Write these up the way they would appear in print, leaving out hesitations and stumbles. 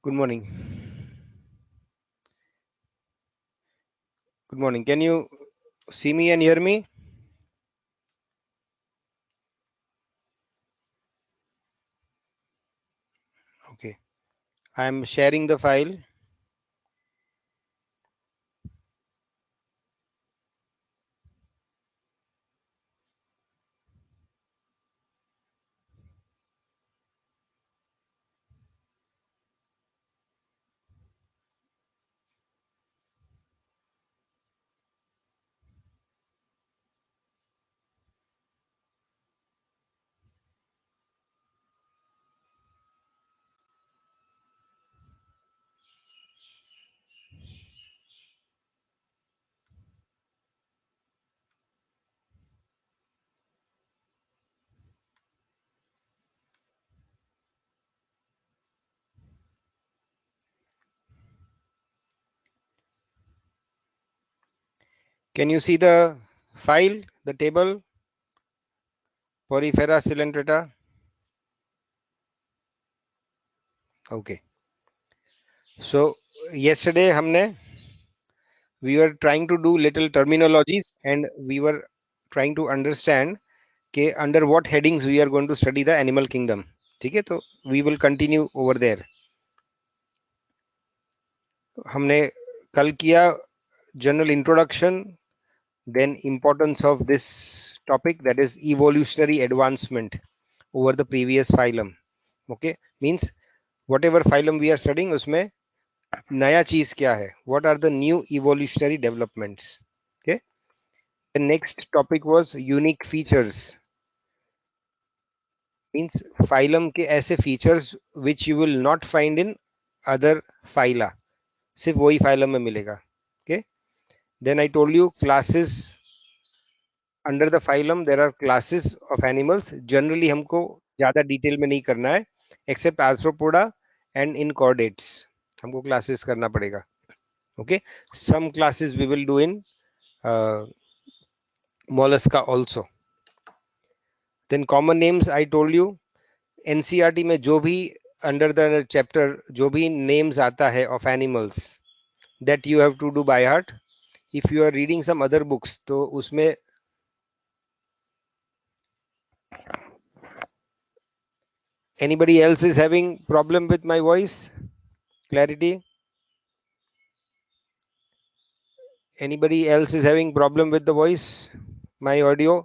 Good morning. Good morning. Can you see me and hear me? Okay. I am sharing the file. Can you see the file, the table? Porifera cylindrata. Okay. So yesterday we were trying to do little terminologies and we were trying to understand कि under what headings we are going to study the animal kingdom. ठीक है, तो we will continue over there. हमने कल किया general introduction, then importance of this topic, that is evolutionary advancement over the previous phylum. Okay, means whatever phylum we are studying उसमें नया चीज क्या है, what are the new evolutionary developments. Okay, the next topic was unique features, means phylum के ऐसे features which you will not find in other phyla, सिर्फ वही phylum में मिलेगा. Okay, then I told you classes. Under the phylum there are classes of animals. Generally हमको ज्यादा detail में नहीं करना है, except Arthropoda and in chordates हमको क्लासेस करना पड़ेगा. Okay, some classes we will do in Mollusca also. Then common names I told you, NCERT में जो भी अंडर द चैप्टर जो भी नेम्स आता है of animals, that you have to do by heart. If you are reading some other books तो उसमें anybody else is having problem with my voice clarity? Anybody else is having problem with the voice, my audio?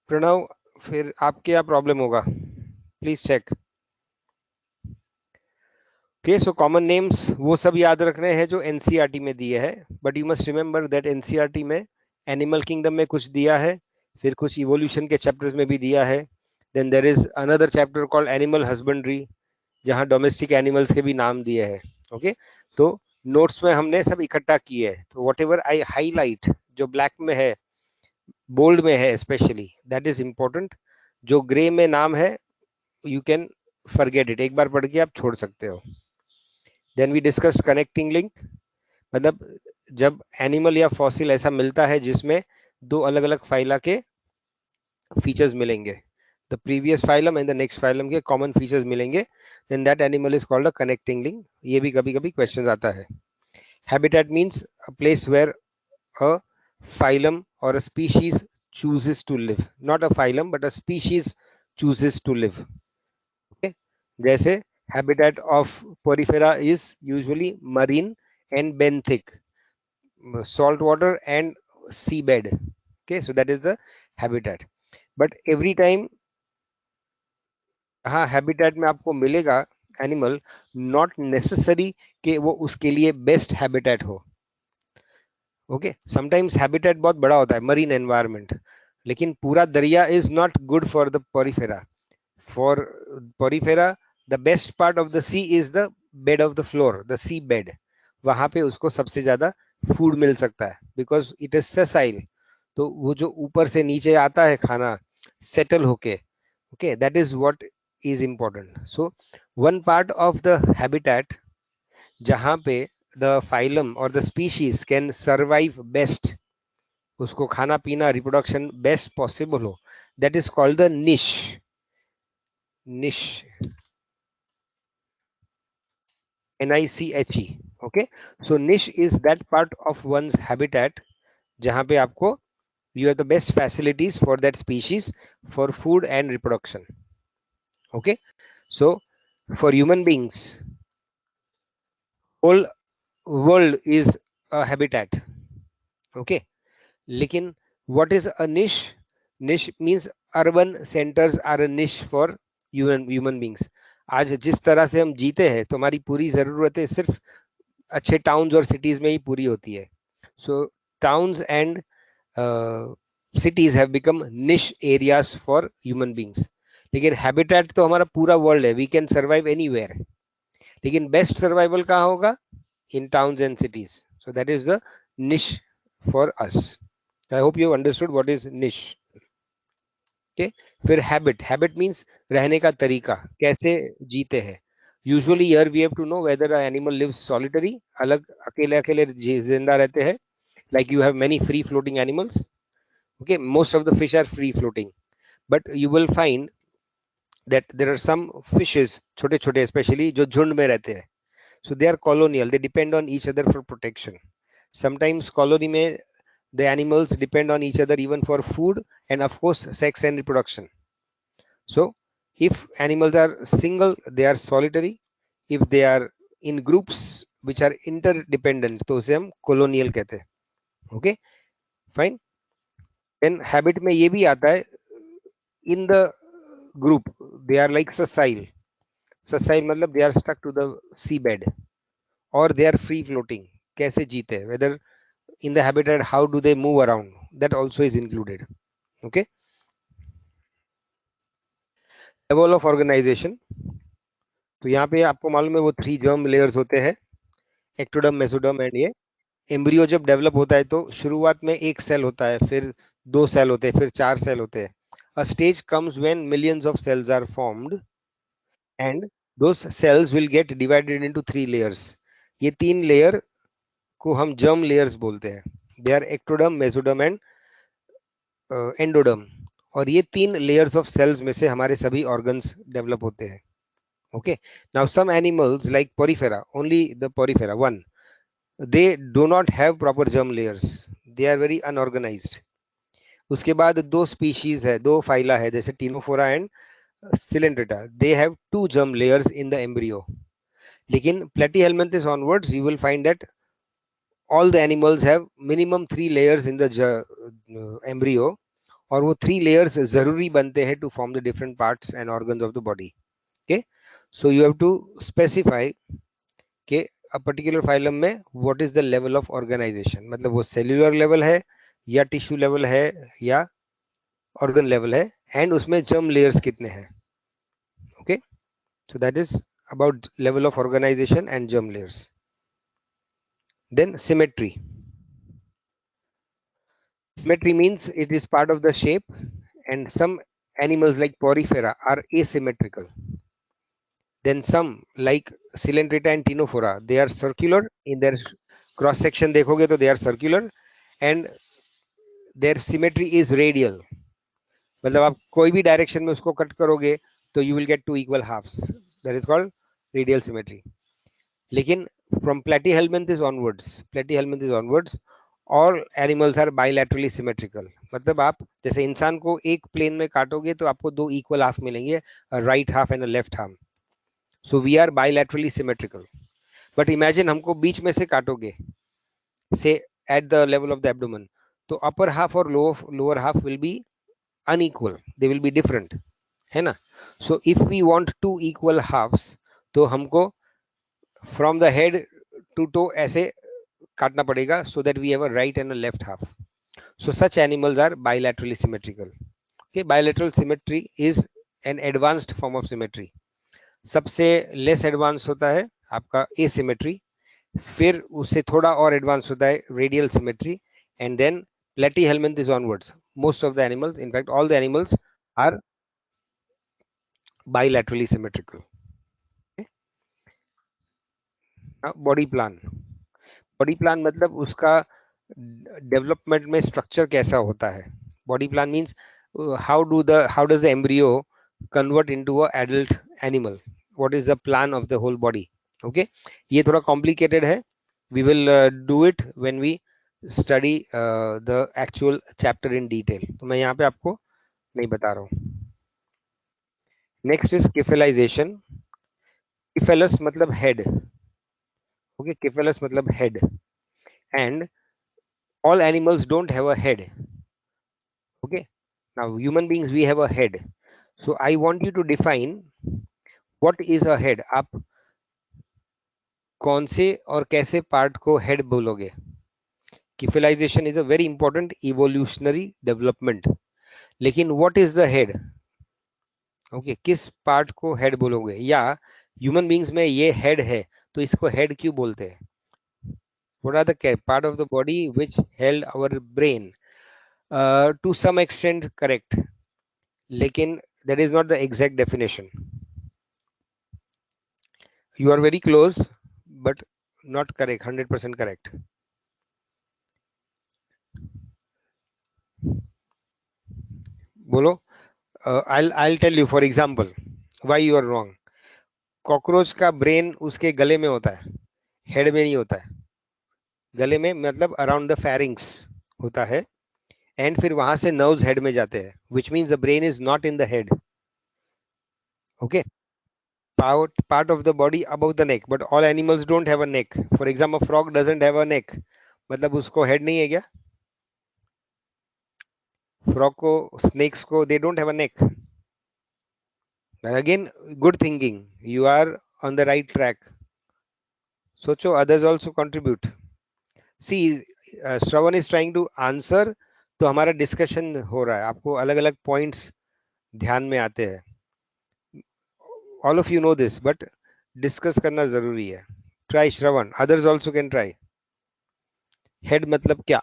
Pranav, फिर आपके क्या problem होगा, please check. Okay, so common names वो सब याद रखने हैं जो एनसीईआरटी में दिए हैं, but you must remember that NCERT में एनिमल किंगडम में कुछ दिया है, फिर कुछ इवोल्यूशन के चैप्टर्स में भी दिया है. Then there is another chapter called animal husbandry, जहां डोमेस्टिक एनिमल्स के भी नाम दिए हैं. ओके, तो नोट्स में हमने सब इकट्ठा किए हैं, तो वट एवर आई हाईलाइट जो ब्लैक में है, बोल्ड में है स्पेशली, दैट इज इंपॉर्टेंट. जो ग्रे में नाम है यू कैन फॉरगेट इट, एक बार पढ़ के आप छोड़ सकते हो. Then we discuss connecting link, मतलब जब एनिमल या फॉसिल ऐसा मिलता है जिसमें दो अलग अलग फाइला के फीचर्स मिलेंगे, the previous phylum and the next phylum के कॉमन फीचर्स मिलेंगे, then that animal is called a connecting link. ये भी कभी कभी क्वेश्चन आता है. Habitat means a place where a phylum or a species chooses to live, not a phylum but a species chooses to live. Okay, जैसे habitat of porifera is usually marine and benthic, salt water and seabed. Okay, so that is the habitat. But every time हाँ habitat में आपको मिलेगा animal, not necessary कि वो उसके लिए best habitat हो. ओके, समटाइम्स हैबिटेट बहुत बड़ा होता है मरीन एनवायरनमेंट, लेकिन पूरा दरिया is not good for the porifera. For porifera the best part of the sea is the bed of the floor, the sea bed. वहां पे उसको सबसे ज्यादा फूड मिल सकता है बिकॉज इट इज सेसाइल. तो वो जो ऊपर से नीचे आता है खाना सेटल होके, okay, that is what is important. So one part of the habitat जहां पे द फाइलम और the species can survive best, उसको खाना पीना रिप्रोडक्शन बेस्ट पॉसिबल हो, दैट इज कॉल्ड द निश. निश, NICHE. Okay, so niche is that part of one's habitat जहाँ पे आपको you have the best facilities for that species for food and reproduction. Okay, so for human beings, whole world is a habitat. Okay, लेकिन what is a niche? Niche means urban centers are a niche for human beings. आज जिस तरह से हम जीते हैं तो हमारी पूरी जरूरतें सिर्फ अच्छे टाउन्स और सिटीज में ही पूरी होती है. So towns and cities have become niche areas for human beings. लेकिन habitat तो हमारा पूरा वर्ल्ड है, we can survive anywhere. लेकिन best survival कहाँ होगा? In towns and cities. So that is the niche for us. I hope you understood what is niche. Okay. फिर habit means रहने का तरीका, कैसे जीते हैं. Usually here we have to know whether an animal lives solitary, अलग अकेले अकेले जिंदा रहते हैं. Like you have many free floating animals. Okay, most of the fish are free floating, but you will find that there are some fishes छोटे छोटे especially जो झुंड में रहते हैं. So they are colonial, they depend on each other for protection. Sometimes colony में the animals depend on each other even for food and of course sex and reproduction. So if animals are single, they are solitary. If they are in groups which are interdependent, तो उसे हम colonial कहते हैं. Okay, fine. Then habit में ये भी आता है, in the group they are like sessile. Sessile मतलब they are stuck to the seabed or they are free floating. कैसे जीते हैं, whether in the habitat, how do they move around, that also is included. Okay, level of organization. तो यहाँ पे आपको मालूम है वो 3 germ layers होते हैं, एक्टोडर्म, मेसोडर्म एंड ये. एम्ब्रियो जब डेवलप होता है तो शुरुआत में एक सेल होता है, फिर 2 सेल होते हैं, फिर 4 सेल होते हैं. A stage comes when millions of cells are formed and those cells will get divided into 3 layers. ये 3 लेयर को हम germ layers बोलते हैं. They are ectoderm, mesoderm and endoderm. और ये 3 लेयर्स ऑफ सेल्स में से हमारे सभी ऑर्गन्स डेवलप होते हैं. Okay, now some animals like porifera, only the porifera one, they do not have proper germ layers, they are very unorganized. उसके बाद 2 species है, 2 phyla है, जैसे Ctenophora and Coelenterata, they have 2 germ layers in the embryo. लेकिन platyhelminthes onwards you will find that all the animals have minimum 3 layers in the embryo, और वो 3 layers जरूरी बनते हैं to form the different parts and organs of the body. Okay, so you have to specify कि a particular phylum में what is the level of organization. मतलब वो cellular level है या tissue level है या organ level है, and उसमें germ layers कितने हैं. Okay, so that is about level of organization and germ layers. Then symmetry. Symmetry means it is part of the shape, and some animals like porifera are asymmetrical. Then some like Coelenterata and Ctenophora, they are circular in their cross section. देखोगे तो they are circular and their symmetry is radial. मतलब आप कोई भी direction में उसको cut करोगे तो you will get 2 equal halves. That is called radial symmetry. लेकिन from platyhelminthes onwards, all animals are bilaterally symmetrical. मतलब आप जैसे इंसान को एक प्लेन में काटोगे तो आपको 2 equal half मिलेंगे, a right half and a left half. So we are bilaterally symmetrical. But imagine हमको बीच में से काटोगे, say at the level of the abdomen, तो upper half और lower half will be unequal, they will be different, है ना. So if we want 2 equal halves, तो हमको from the head to toe ऐसे काटना पड़ेगा, so that we have a right and a left half. So such animals are bilaterally symmetrical. Okay, bilateral symmetry is an advanced form of symmetry. सबसे less advance होता है आपका asymmetry, फिर उससे थोड़ा और एडवांस होता है radial symmetry, and then platyhelminthes onwards. Most of the animals, in fact all the animals, are bilaterally symmetrical. Okay? Now body plan. Body plan मतलब उसका डेवलपमेंट में स्ट्रक्चर कैसा होता है. Body plan means how does the embryo convert into a adult animal. What is the plan of the whole body? Okay, ये थोड़ा complicated है, we will do it when we study the actual chapter in detail, तो मैं यहाँ पे आपको नहीं बता रहा हूँ। Next is किफेलाइजेशन। किफेलस मतलब हेड, ओके, किफेलस मतलब head, and all animals don't have a head. Okay, now human beings we have a head, so I want you to define what is a head. आप कौन से और कैसे पार्ट को head बोलोगे? Cephalization is a very important evolutionary development, लेकिन what is the head? Okay, किस part को हेड बोलोगे? या ह्यूमन बींग्स में ये हेड है तो इसको हेड क्यों बोलते हैं? What are the part of the body which held our brain? To some extent correct, लेकिन that is not the exact definition. You are very close but not correct, 100% correct. बोलो. I'll tell you for example why you are wrong. Cockroach का brain उसके गले में होता है, head में नहीं होता है. गले में मतलब अराउंड द फेरिंग्स होता है, एंड फिर वहां से नर्व्स हेड में जाते हैं, which means the brain is not in the head. Okay, part of the body above the neck, but all animals don't have a neck. For example, frog doesn't have a neck, मतलब उसको head नहीं है क्या? Frog को, snacks को, they don't have a neck. Again, good thinking, you are on the right track. सोचो, others also contribute. See, Shravan is trying to answer, तो हमारा डिस्कशन हो रहा है, आपको अलग अलग पॉइंट्स ध्यान में आते हैं. All of you know this, but discuss करना जरूरी है. Try Shravan, others also can try. Head मतलब क्या?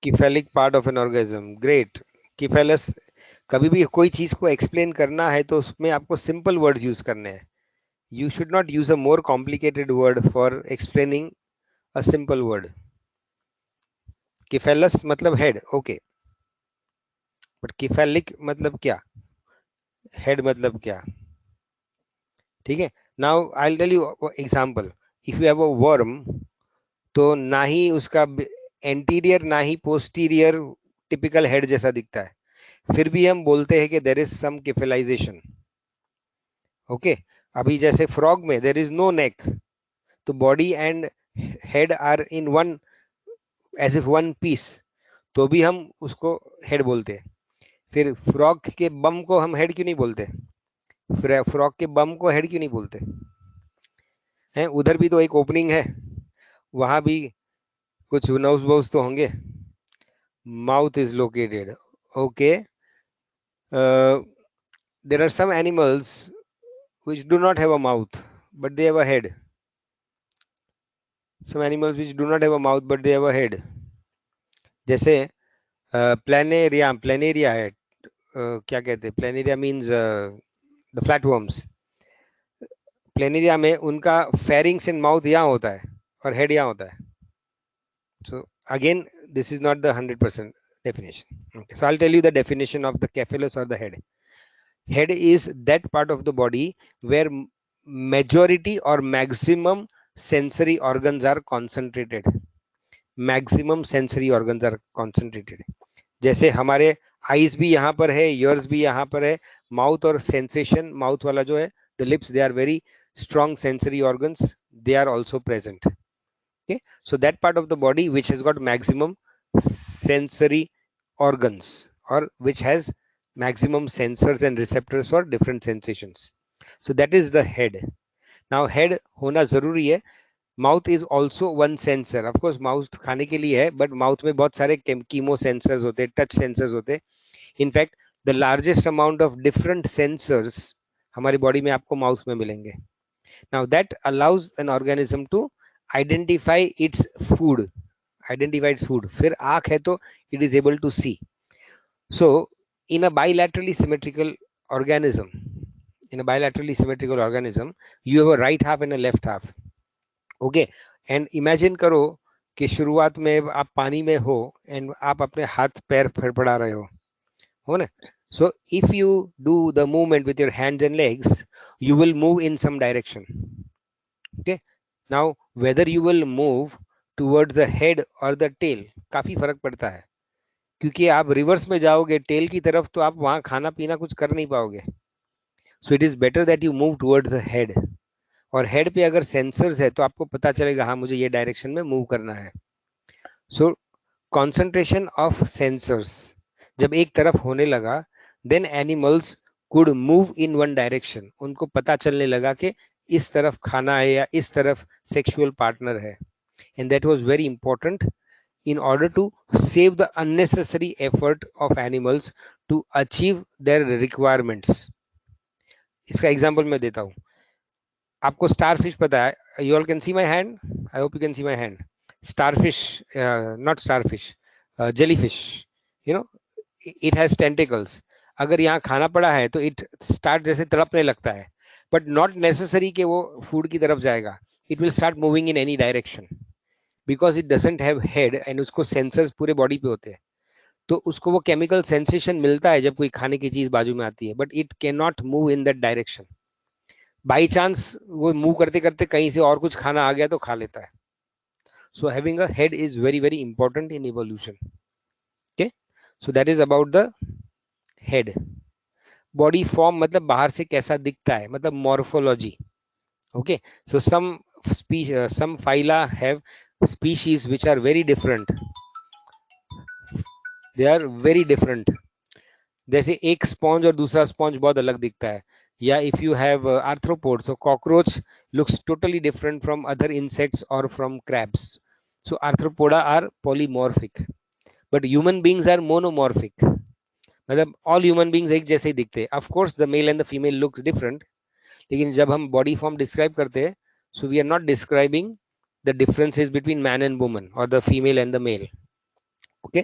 Cephalic part of an organism. Great. Cephalus, कभी भी कोई चीज को एक्सप्लेन करना है तो उसमें आपको सिंपल वर्ड्स यूज करने हैं. You should not use a more complicated word for explaining a simple word. Cephalus मतलब head, okay. But cephalic मतलब क्या? Head मतलब क्या? ठीक है. Now I'll tell you example. If you have a worm, तो ना ही उसका एंटीरियर ना ही पोस्टीरियर टिपिकल हेड जैसा दिखता है, फिर भी हम बोलते हैं कि there is some cephalization. Okay, अभी जैसे फ्रॉग में देयर इज नो नेक, तो body and head are in one, as if one piece, तो भी हम उसको हेड बोलते हैं. फिर फ्रॉग के बम को हम हेड क्यों नहीं बोलते? फ्रॉग के बम को हेड क्यों नहीं बोलते हैं? उधर भी तो एक ओपनिंग है, वहां भी कुछ नोज बोज तो होंगे. Mouth is located, okay. There are some animals which do not have a mouth but they have a head. Some animals which do not have a mouth but they have a head. जैसे planaria, planaria है, क्या कहते हैं, planaria means the flatworms. Planaria में उनका pharynx in mouth यहाँ होता है और हेड यहाँ होता है. So again, this is not the 100% definition. Okay, so I'll tell you the definition of the cephalus or the head. Head is that part of the body where majority or maximum sensory organs are concentrated. Maximum sensory organs are concentrated. जैसे हमारे eyes भी यहाँ पर है, years भी यहाँ पर है, माउथ और सेंसेशन, माउथ वाला जो है, the lips, they are very strong sensory organs, they are also present. Okay, so that part of the body which has got maximum sensory organs or which has maximum sensors and receptors for different sensations, so that is the head. Now head होना जरूरी है. Mouth is also one sensor. Of course mouth खाने के लिए है, but mouth में बहुत सारे कीमो सेंसर्स होते हैं, टच सेंसर्स होते हैं. In fact the largest amount of different sensors हमारी बॉडी में आपको माउथ में मिलेंगे. Now that allows an organism to identify its food, identify its food. फिर आंख है तो it is able to see. So in a bilaterally symmetrical organism, in a bilaterally symmetrical organism, you have a right half and a left half. Okay, and imagine करो कि शुरुआत में आप पानी में हो एंड आप अपने हाथ पैर फड़फड़ा रहे हो ना, So if you do the movement with your hands and legs, you will move in some direction. Okay. Now whether you will move towards the head or the tail, काफी फर्क पड़ता है, क्योंकि आप रिवर्स में जाओगे टेल की तरफ तो आप वहां खाना पीना कुछ कर नहीं पाओगे. सो it is better that you move towards the head. और हेड पे अगर सेंसर्स है तो आपको पता चलेगा हाँ मुझे ये डायरेक्शन में मूव करना है. सो कॉन्सेंट्रेशन ऑफ सेंसर्स जब एक तरफ होने लगा, then animals could move in one direction. उनको पता चलने लगा कि इस तरफ खाना है या इस तरफ सेक्सुअल पार्टनर है. And that was very important in order to save the unnecessary effort of animals to achieve their requirements. इसका एग्जांपल मैं देता हूं. आपको स्टारफिश पता है? You all can see my hand. I hope you can see my hand. Starfish, not starfish, jellyfish, you know, it has tentacles. अगर यहाँ खाना पड़ा है तो इट स्टार्ट जैसे तड़पने लगता है, बट नॉट नेसेसरी कि वो फूड की तरफ जाएगा. It will start moving in any direction because it doesn't have head and उसको सेंसर्स पूरे बॉडी पे होते हैं. तो उसको वो केमिकल सेंसेशन मिलता है जब कोई खाने की चीज बाजू में आती है, but it can not move in that direction. By chance वो मूव करते करते कहीं से और कुछ खाना आ गया तो खा लेता है. So having a head is very very important in evolution. Okay, so that is about the head. Body form मतलब बाहर से कैसा दिखता है, मतलब morphology. Okay, so some phyla have species which are very different. They are very different. जैसे एक sponge और दूसरा स्पॉन्ज बहुत अलग दिखता है. या if you have arthropod, so cockroach looks totally different from other insects और from crabs. So arthropoda are polymorphic, but human beings are monomorphic. मतलब ऑल ह्यूमन बींग्स एक जैसे ही दिखते हैं. Of course the male and the female looks different, लेकिन जब हम बॉडी फॉर्म डिस्क्राइब करते हैं, so we are not describing the differences between man and woman और the female and the mail. Okay,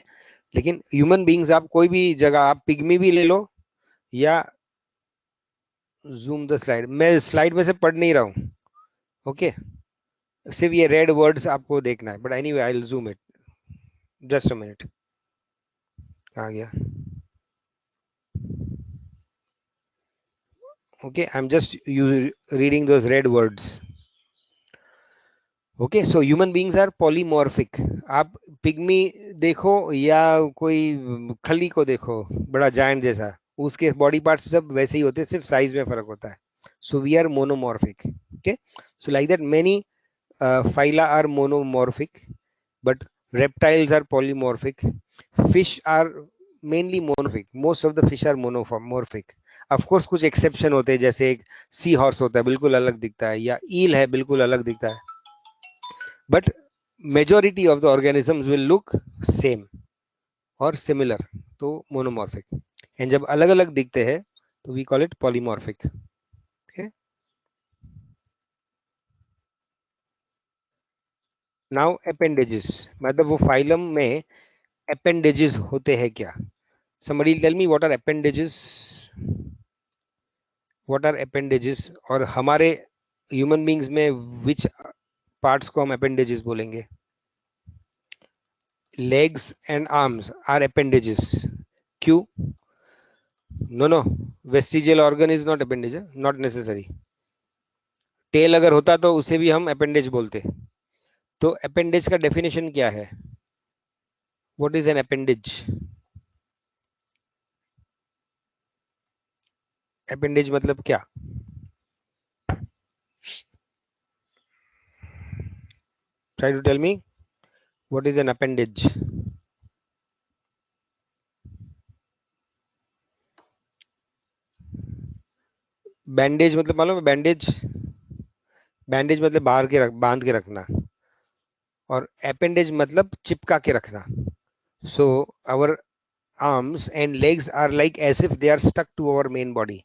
लेकिन ह्यूमन बींग्स आप कोई भी जगह, आप पिग्मी भी ले लो या जूम द स्लाइड, मैं स्लाइड में से पढ़ नहीं रहा हूं. ओके, सिर्फ ये रेड वर्ड्स आपको देखना है. But anyway I will zoom it. Just a minute. कहाँ गया? Okay, I am just reading those red words. Okay, so human beings are polymorphic. आप पिग्मी देखो या कोई खली को देखो, बड़ा जायंट जैसा, उसके बॉडी पार्ट्स सब वैसे ही होते हैं, सिर्फ साइज में फर्क होता है. So we are monomorphic. Okay, so like that many phyla are monomorphic, but reptiles are polymorphic. Fish are mainly monomorphic. Most of the fish are monomorphic. Of course कुछ exception होते हैं, जैसे एक सी हॉर्स होता है बिल्कुल अलग दिखता है, या ईल है बिल्कुल अलग दिखता है, but majority of the organisms will look same or similar, तो monomorphic. and जब अलग अलग दिखते हैं तो we call it polymorphic. okay, now appendages, मतलब वो फाइलम में appendages होते हैं क्या? somebody tell me what are appendages. what are appendages? और हमारे ह्यूमन बींग्स में which पार्ट्स को हम appendages बोलेंगे? legs and arms are appendages. क्यों? no, vestigial organ is not appendage, not necessary. Tail अगर होता तो उसे भी हम अपेंडेज बोलते. तो अपेंडेज का डेफिनेशन क्या है? What is an appendage? Appendage मतलब क्या? Try to tell me what is an appendage. Bandage मतलब मालूम है? बैंडेज, बैंडेज मतलब बांध के रखना, और अपेंडेज मतलब चिपका के रखना. So our arms and legs are like as if they are stuck to our main body.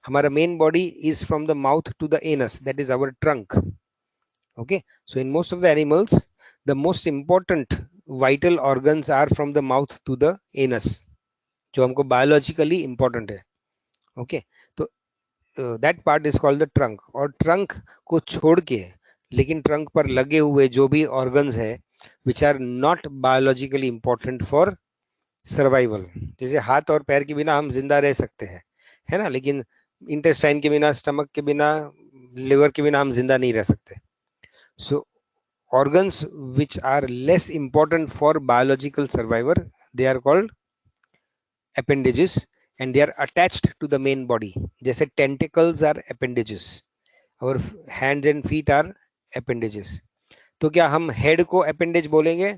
हमारा main body is from the mouth to the anus, that is our trunk. Okay, so in most of the animals the most important vital organs are from the mouth to the anus, जो हमको biologically important है. Okay, तो that part is called the trunk. और trunk को छोड़ के लेकिन trunk पर लगे हुए जो भी organs है which are not biologically important for survival. जैसे हाथ और पैर के बिना हम जिंदा रह सकते हैं, है ना, लेकिन इंटेस्टाइन के बिना, स्टमक के बिना, लिवर के बिना हम जिंदा नहीं रह सकते। सो organs which are less important for biological survivor, they are called appendages, and they are attached to the main body. जैसे tentacles are appendages, our hands and feet are appendages. तो क्या हम head को appendage बोलेंगे?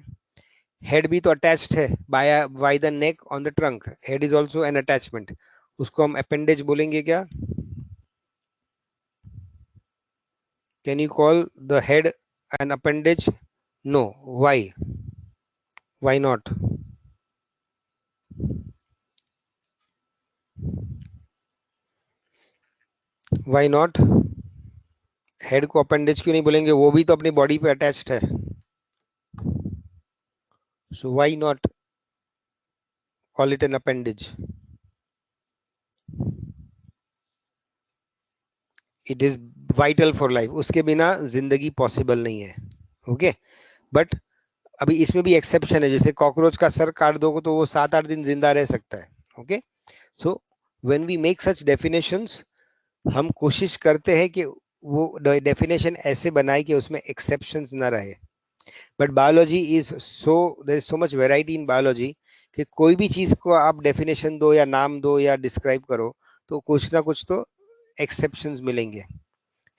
Head भी तो attached है by the neck on the trunk, head is also an attachment, उसको हम अपेंडेज बोलेंगे क्या? Can you call the head an appendage? No, why not? Why not? Head को अपेंडेज क्यों नहीं बोलेंगे? वो भी तो अपनी बॉडी पे अटैच्ड है। So why not call it an appendage? It is vital for life, उसके बिना जिंदगी पॉसिबल नहीं है। ओके, बट अभी इसमें भी एक्सेप्शन है, जैसे कॉकरोच का सर काट दो तो वो 7-8 दिन जिंदा रह सकता है। Okay, so when we make such definitions, हम कोशिश करते हैं कि वो डेफिनेशन ऐसे बनाए कि उसमें एक्सेप्शंस ना रहे। But biology is so, there is so much variety in biology कि कोई भी चीज को आप डेफिनेशन दो या नाम दो या डिस्क्राइब करो तो कुछ ना कुछ तो एक्सेप्शंस मिलेंगे,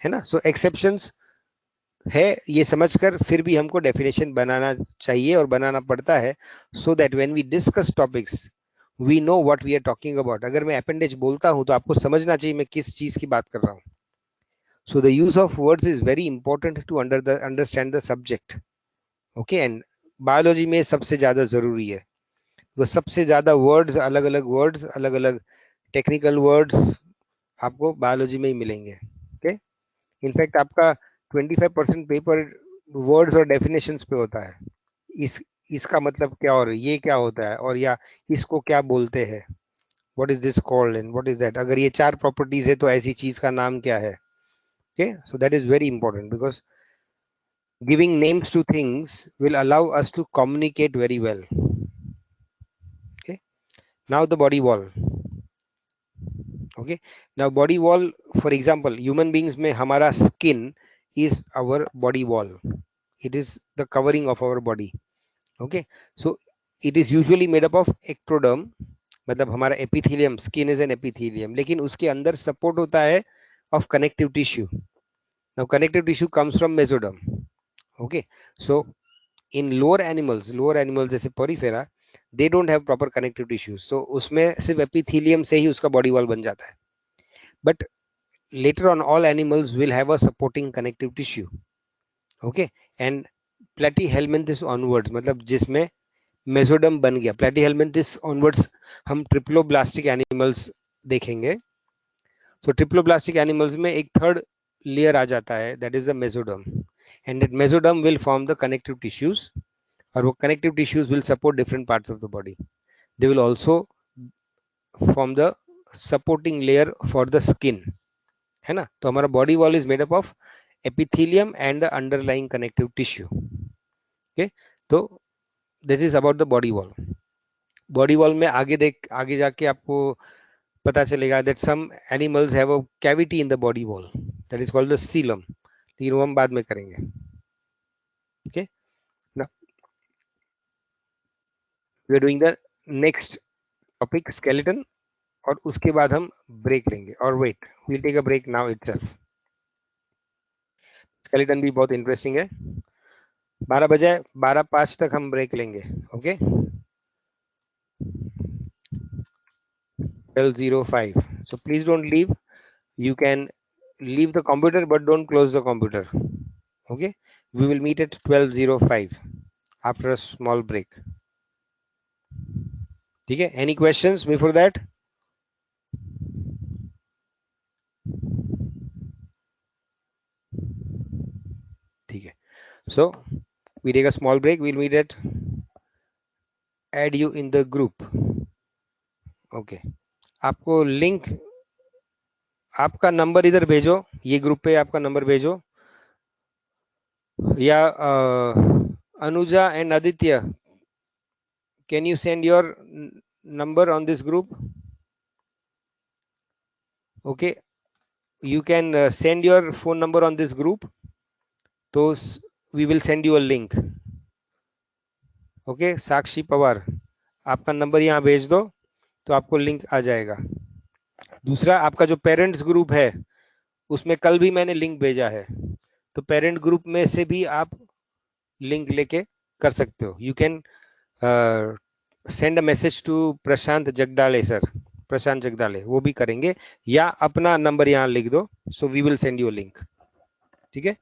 है ना। सो एक्सेप्शंस है ये समझकर फिर भी हमको डेफिनेशन बनाना चाहिए और बनाना पड़ता है, so that when we discuss topics we know what we are talking about. अगर मैं अपेंडेज बोलता हूं तो आपको समझना चाहिए मैं किस चीज की बात कर रहा हूँ। So the use of words is very important to understand the subject. Okay, and biology में सबसे ज्यादा जरूरी है, तो सबसे ज्यादा वर्ड्स, अलग अलग वर्ड्स, अलग अलग टेक्निकल वर्ड्स आपको बायोलॉजी में ही मिलेंगे। ओके, इनफैक्ट आपका 25% पेपर वर्ड्स और डेफिनेशंस पे होता है। इस इसका मतलब क्या, और ये क्या होता है, और या इसको क्या बोलते हैं, what is this called and what is that, अगर ये 4 प्रॉपर्टीज है तो ऐसी चीज का नाम क्या है। Okay, so that is very important because giving names to things will allow us to communicate very well. Okay, now the body wall. Okay, now body wall, for example, human beings में हमारा skin is our body wall. It is the covering of our body. Okay, so it is usually made up of ectoderm, मतलब हमारा epithelium, skin is an epithelium, लेकिन उसके अंदर support होता है of connective tissue. Now connective tissue comes from mesoderm. Okay, so in lower animals जैसे Porifera, they don't have proper connective tissues, so उसमें सिर्फ epithelium से ही उसका body wall बन जाता है। But later on all animals will have a supporting connective tissue. Okay, and platyhelminthes onwards, मतलब जिसमें मेसोडम बन गया, platyhelminthes onwards हम ट्रिप्लोब्लास्टिक एनिमल्स देखेंगे। So ट्रिप्लोब्लास्टिक एनिमल्स में एक थर्ड लेयर आ जाता है, that is the mesoderm, and that mesoderm will form the connective tissues, और वो connective tissues will support different parts of the body. They will also form the supporting layer for the skin, है ना। तो हमारा body wall is made up of epithelium and the underlying connective tissue. Okay, तो this is about the body wall. Body wall में आगे जाके आपको पता चलेगा that some animals have a cavity in the body wall that is called the coelom, लेकिन वो हम बाद में करेंगे। Okay, now we are doing the next topic, skeleton, और उसके बाद हम ब्रेक लेंगे, और wait, we'll take a break now itself. Skeleton भी बहुत इंटरेस्टिंग है। 12 बजे 12:05 तक हम ब्रेक लेंगे। Okay, 12:05, so please don't leave, you can leave the computer but don't close the computer. Okay, we will meet at 12:05 after a small break. ठीक है, any questions before that? ठीक है, so we take a small break, we'll meet at, add you in the group. Okay, आपको link, आपका number इधर भेजो, ये group पे आपका नंबर भेजो, या Anuja and Aditya Can you send your number on this group? Okay, you can send your phone number on this group. So we will send you a link. Okay Sakshi Pawar, आपका number यहाँ भेज दो तो आपको लिंक आ जाएगा। दूसरा, आपका जो पेरेंट्स ग्रुप है उसमें कल भी मैंने लिंक भेजा है, तो पेरेंट ग्रुप में से भी आप लिंक लेके कर सकते हो। You can send a message to Prashant Jagdale sir, Prashant Jagdale, वो भी करेंगे, या अपना नंबर यहाँ लिख दो, so we will send you link. ठीक है।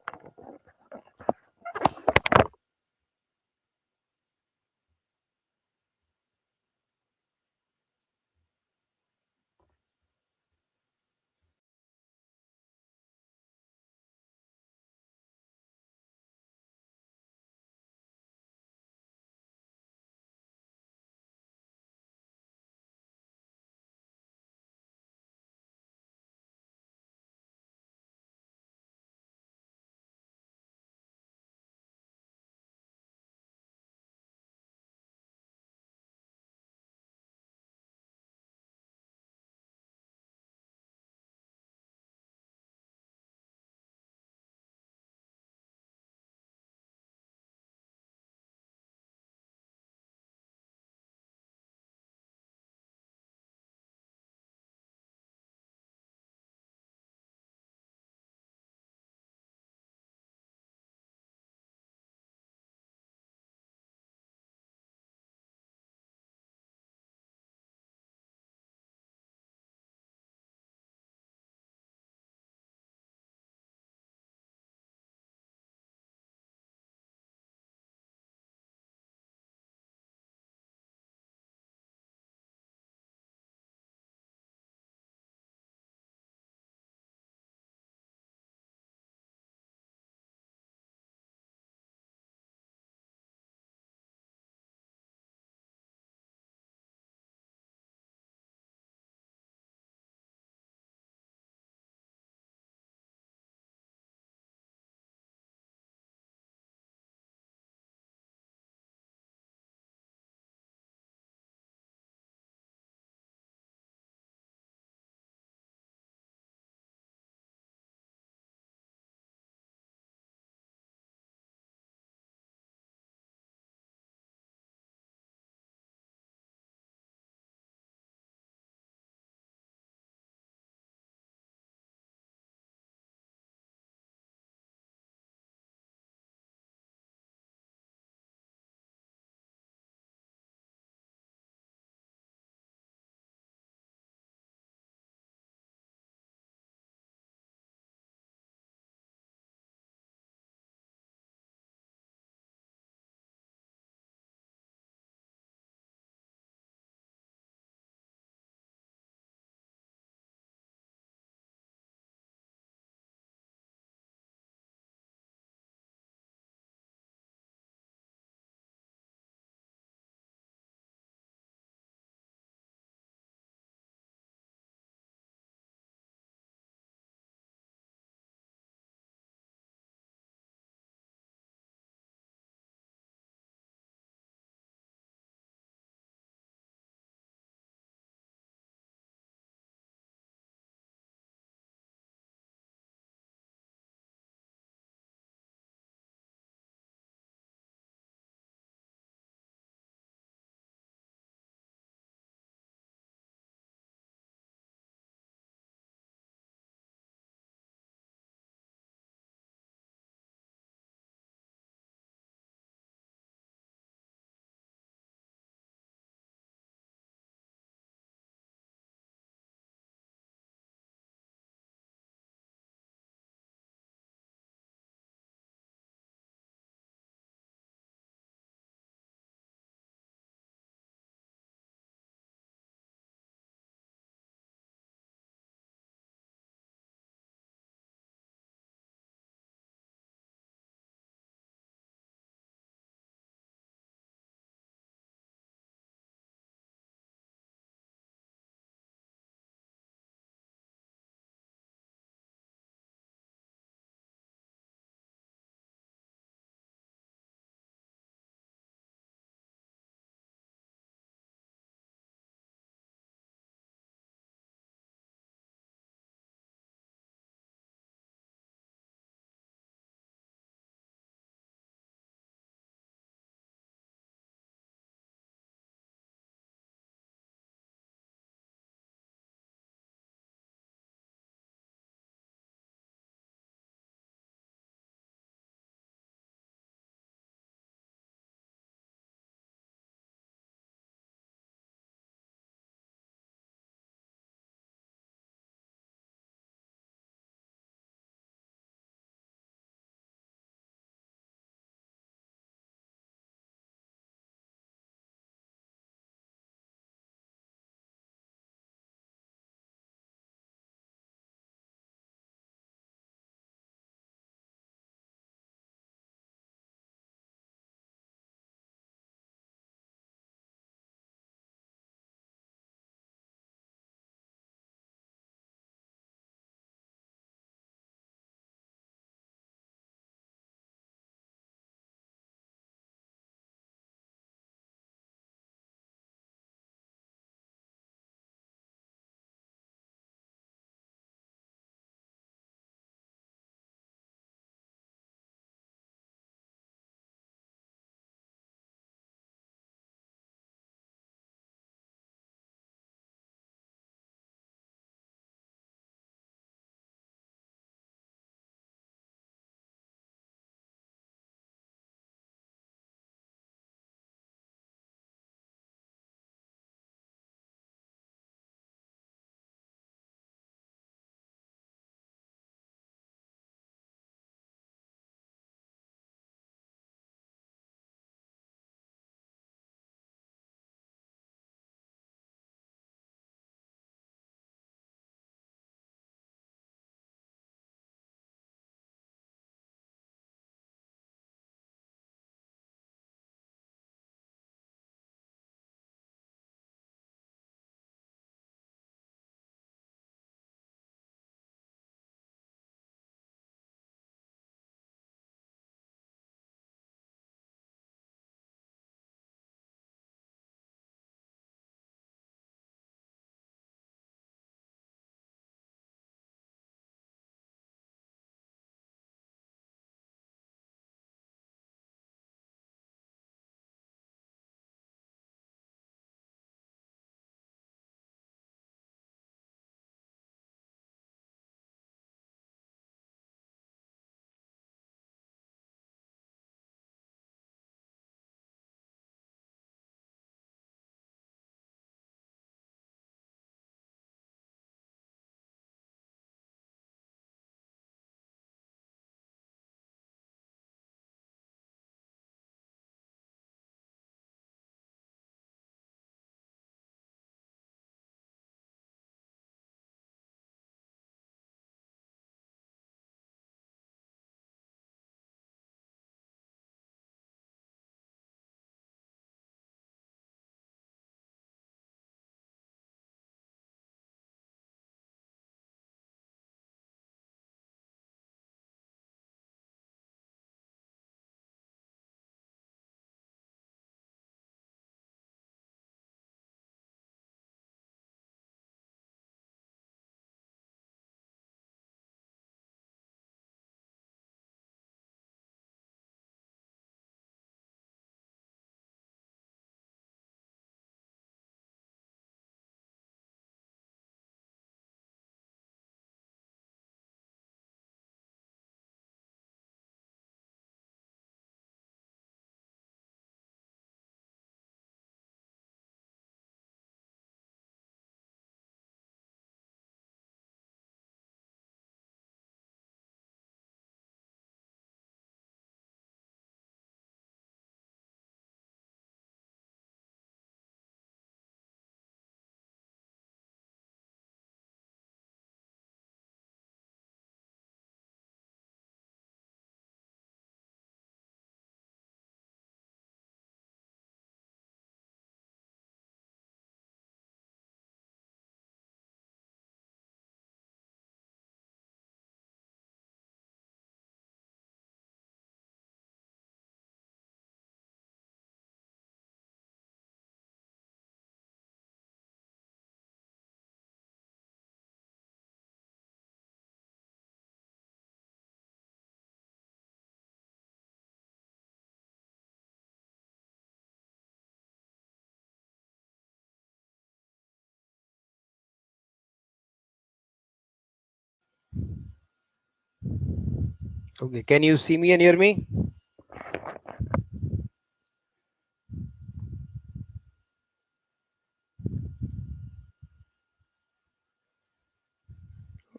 Okay, can you see me and hear me?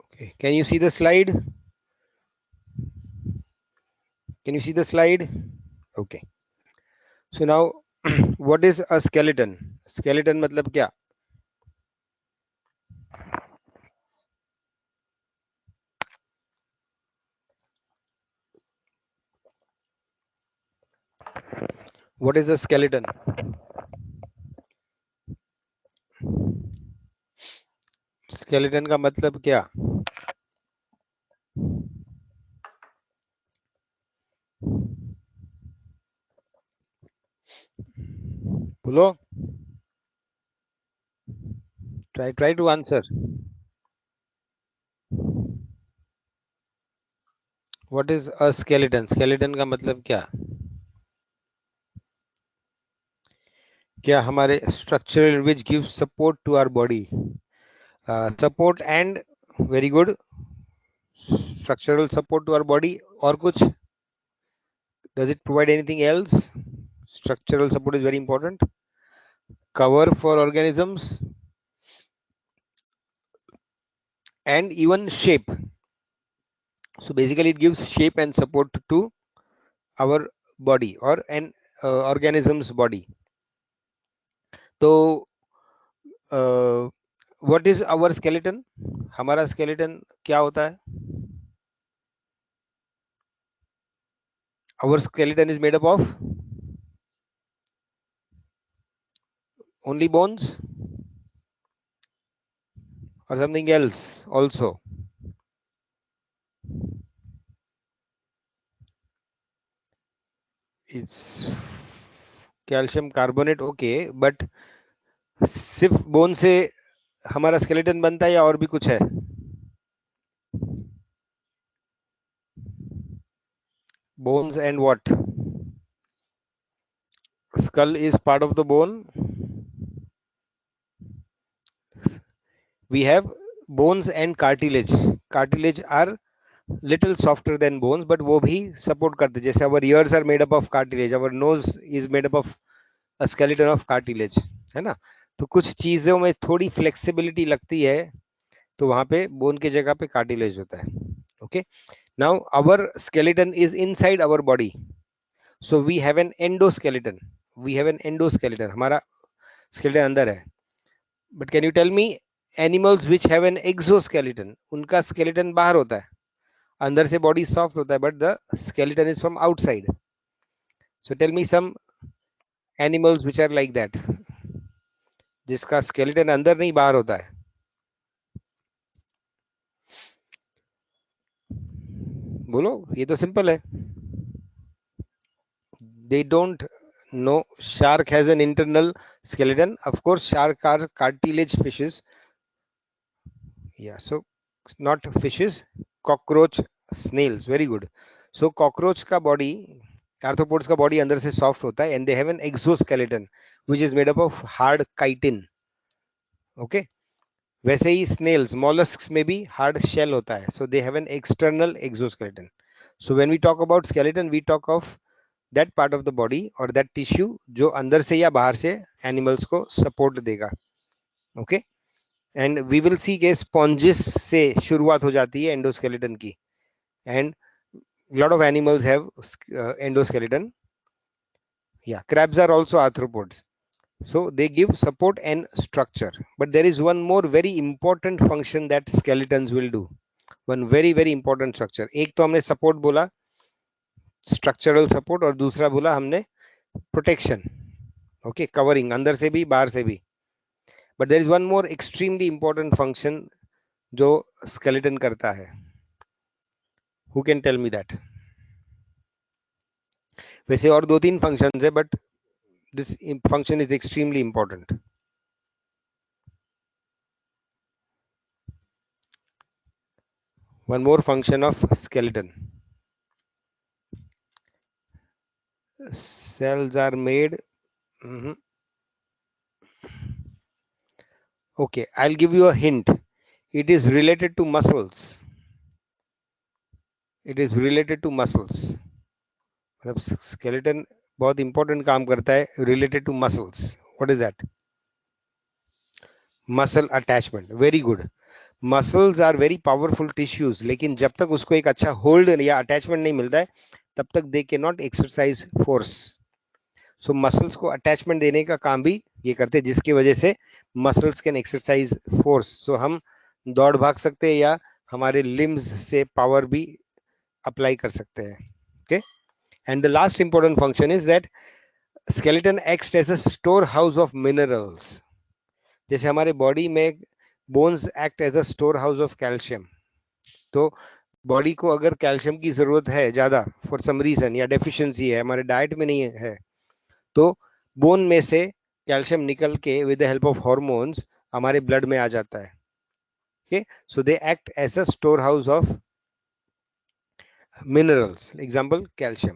Okay, can you see the slide? Can you see the slide? Okay. So now, what is a skeleton? Skeleton मतलब क्या? What is a skeleton? Skeleton का मतलब क्या? बोलो. Try to answer. What is a skeleton? Skeleton का मतलब क्या? क्या हमारे structure which gives support to our body. Support and very good structural support to our body. और कुछ? Does it provide anything else? Structural support is very important. Cover for organisms and even shape. So basically, it gives shape and support to our body or an organism's body. So, what is our skeleton? हमारा skeleton क्या होता है? Our skeleton is made up of only bones or something else also. It's calcium carbonate, okay, but सिर्फ bone से हमारा skeleton बनता है या और भी कुछ है? Bones and what? Skull is part of the bone. We have bones and cartilage. Cartilage are little softer than bones, but वो भी support करते हैं. जैसे our ears are made up of cartilage, our nose is made up of a skeleton of cartilage, है ना? तो कुछ चीजों में थोड़ी flexibility लगती है, तो वहां पे bone के जगह पे cartilage होता है. Okay. Now our skeleton is inside our body. So we have an endoskeleton. We have an endoskeleton. हमारा skeleton अंदर है. But can you tell me animals which have an exoskeleton? उनका skeleton बाहर होता है. अंदर से body soft होता है, but the skeleton is from outside. So tell me some animals which are like that, जिसका skeleton अंदर नहीं बाहर होता है. बोलो, ये तो simple है. They don't know. Shark has an internal skeleton. Of course, shark are cartilage fishes. Yeah, so not fishes, cockroach, snails. Very good. So cockroach का body, arthropods का body अंदर से soft होता है, and they have an exoskeleton which is made up of hard chitin. Okay. वैसे ही snails, mollusks में भी hard shell होता है. So they have an external exoskeleton. So when we talk about skeleton, we talk of that part of the body or that tissue जो अंदर से या बाहर से animals को support देगा. Okay. And we will see के स्पॉन्जिस से शुरुआत हो जाती है एंडोस्केलेटन की, and lot of animals have endoskeleton. Yeah, crabs are also arthropods, so they give support and structure. But there is one more very important function that skeletons will do. One very very important structure. एक तो हमने support बोला, structural support, और दूसरा बोला हमने protection. Okay, covering अंदर से भी बाहर से भी. But there is one more extremely important function जो skeleton करता है. Who can tell me that? वैसे और दो तीन फंक्शंस है, but this function is extremely important. One more function of skeleton. Cells are made. Mhm. Okay, I'll give you a hint. It is related to muscles. It is related to muscles, मतलब skeleton बहुत important काम करता है related to muscles. What is that? Muscle attachment. Very good. Muscles are very powerful tissues, लेकिन जब तक उसको एक अच्छा होल्ड या अटैचमेंट नहीं मिलता है तब तक दे के not exercise force. So muscles को अटैचमेंट देने का काम भी ये करते हैं, जिसकी वजह से मसल्स कैन एक्सरसाइज फोर्स. सो हम दौड़ भाग सकते हैं या हमारे लिम्स से पावर भी अप्लाई कर सकते हैं. Okay. And the last important function is that skeleton acts as a storehouse of minerals. जैसे हमारे बॉडी में bones act as a storehouse of calcium. तो बॉडी को अगर कैल्शियम की जरूरत है ज्यादा फॉर सम रीजन या डेफिशिएंसी है, हमारे डाइट में नहीं है, तो बोन में से कैल्शियम निकल के with the help of hormones हमारे ब्लड में आ जाता है. Okay. So they act as a storehouse of minerals, example calcium.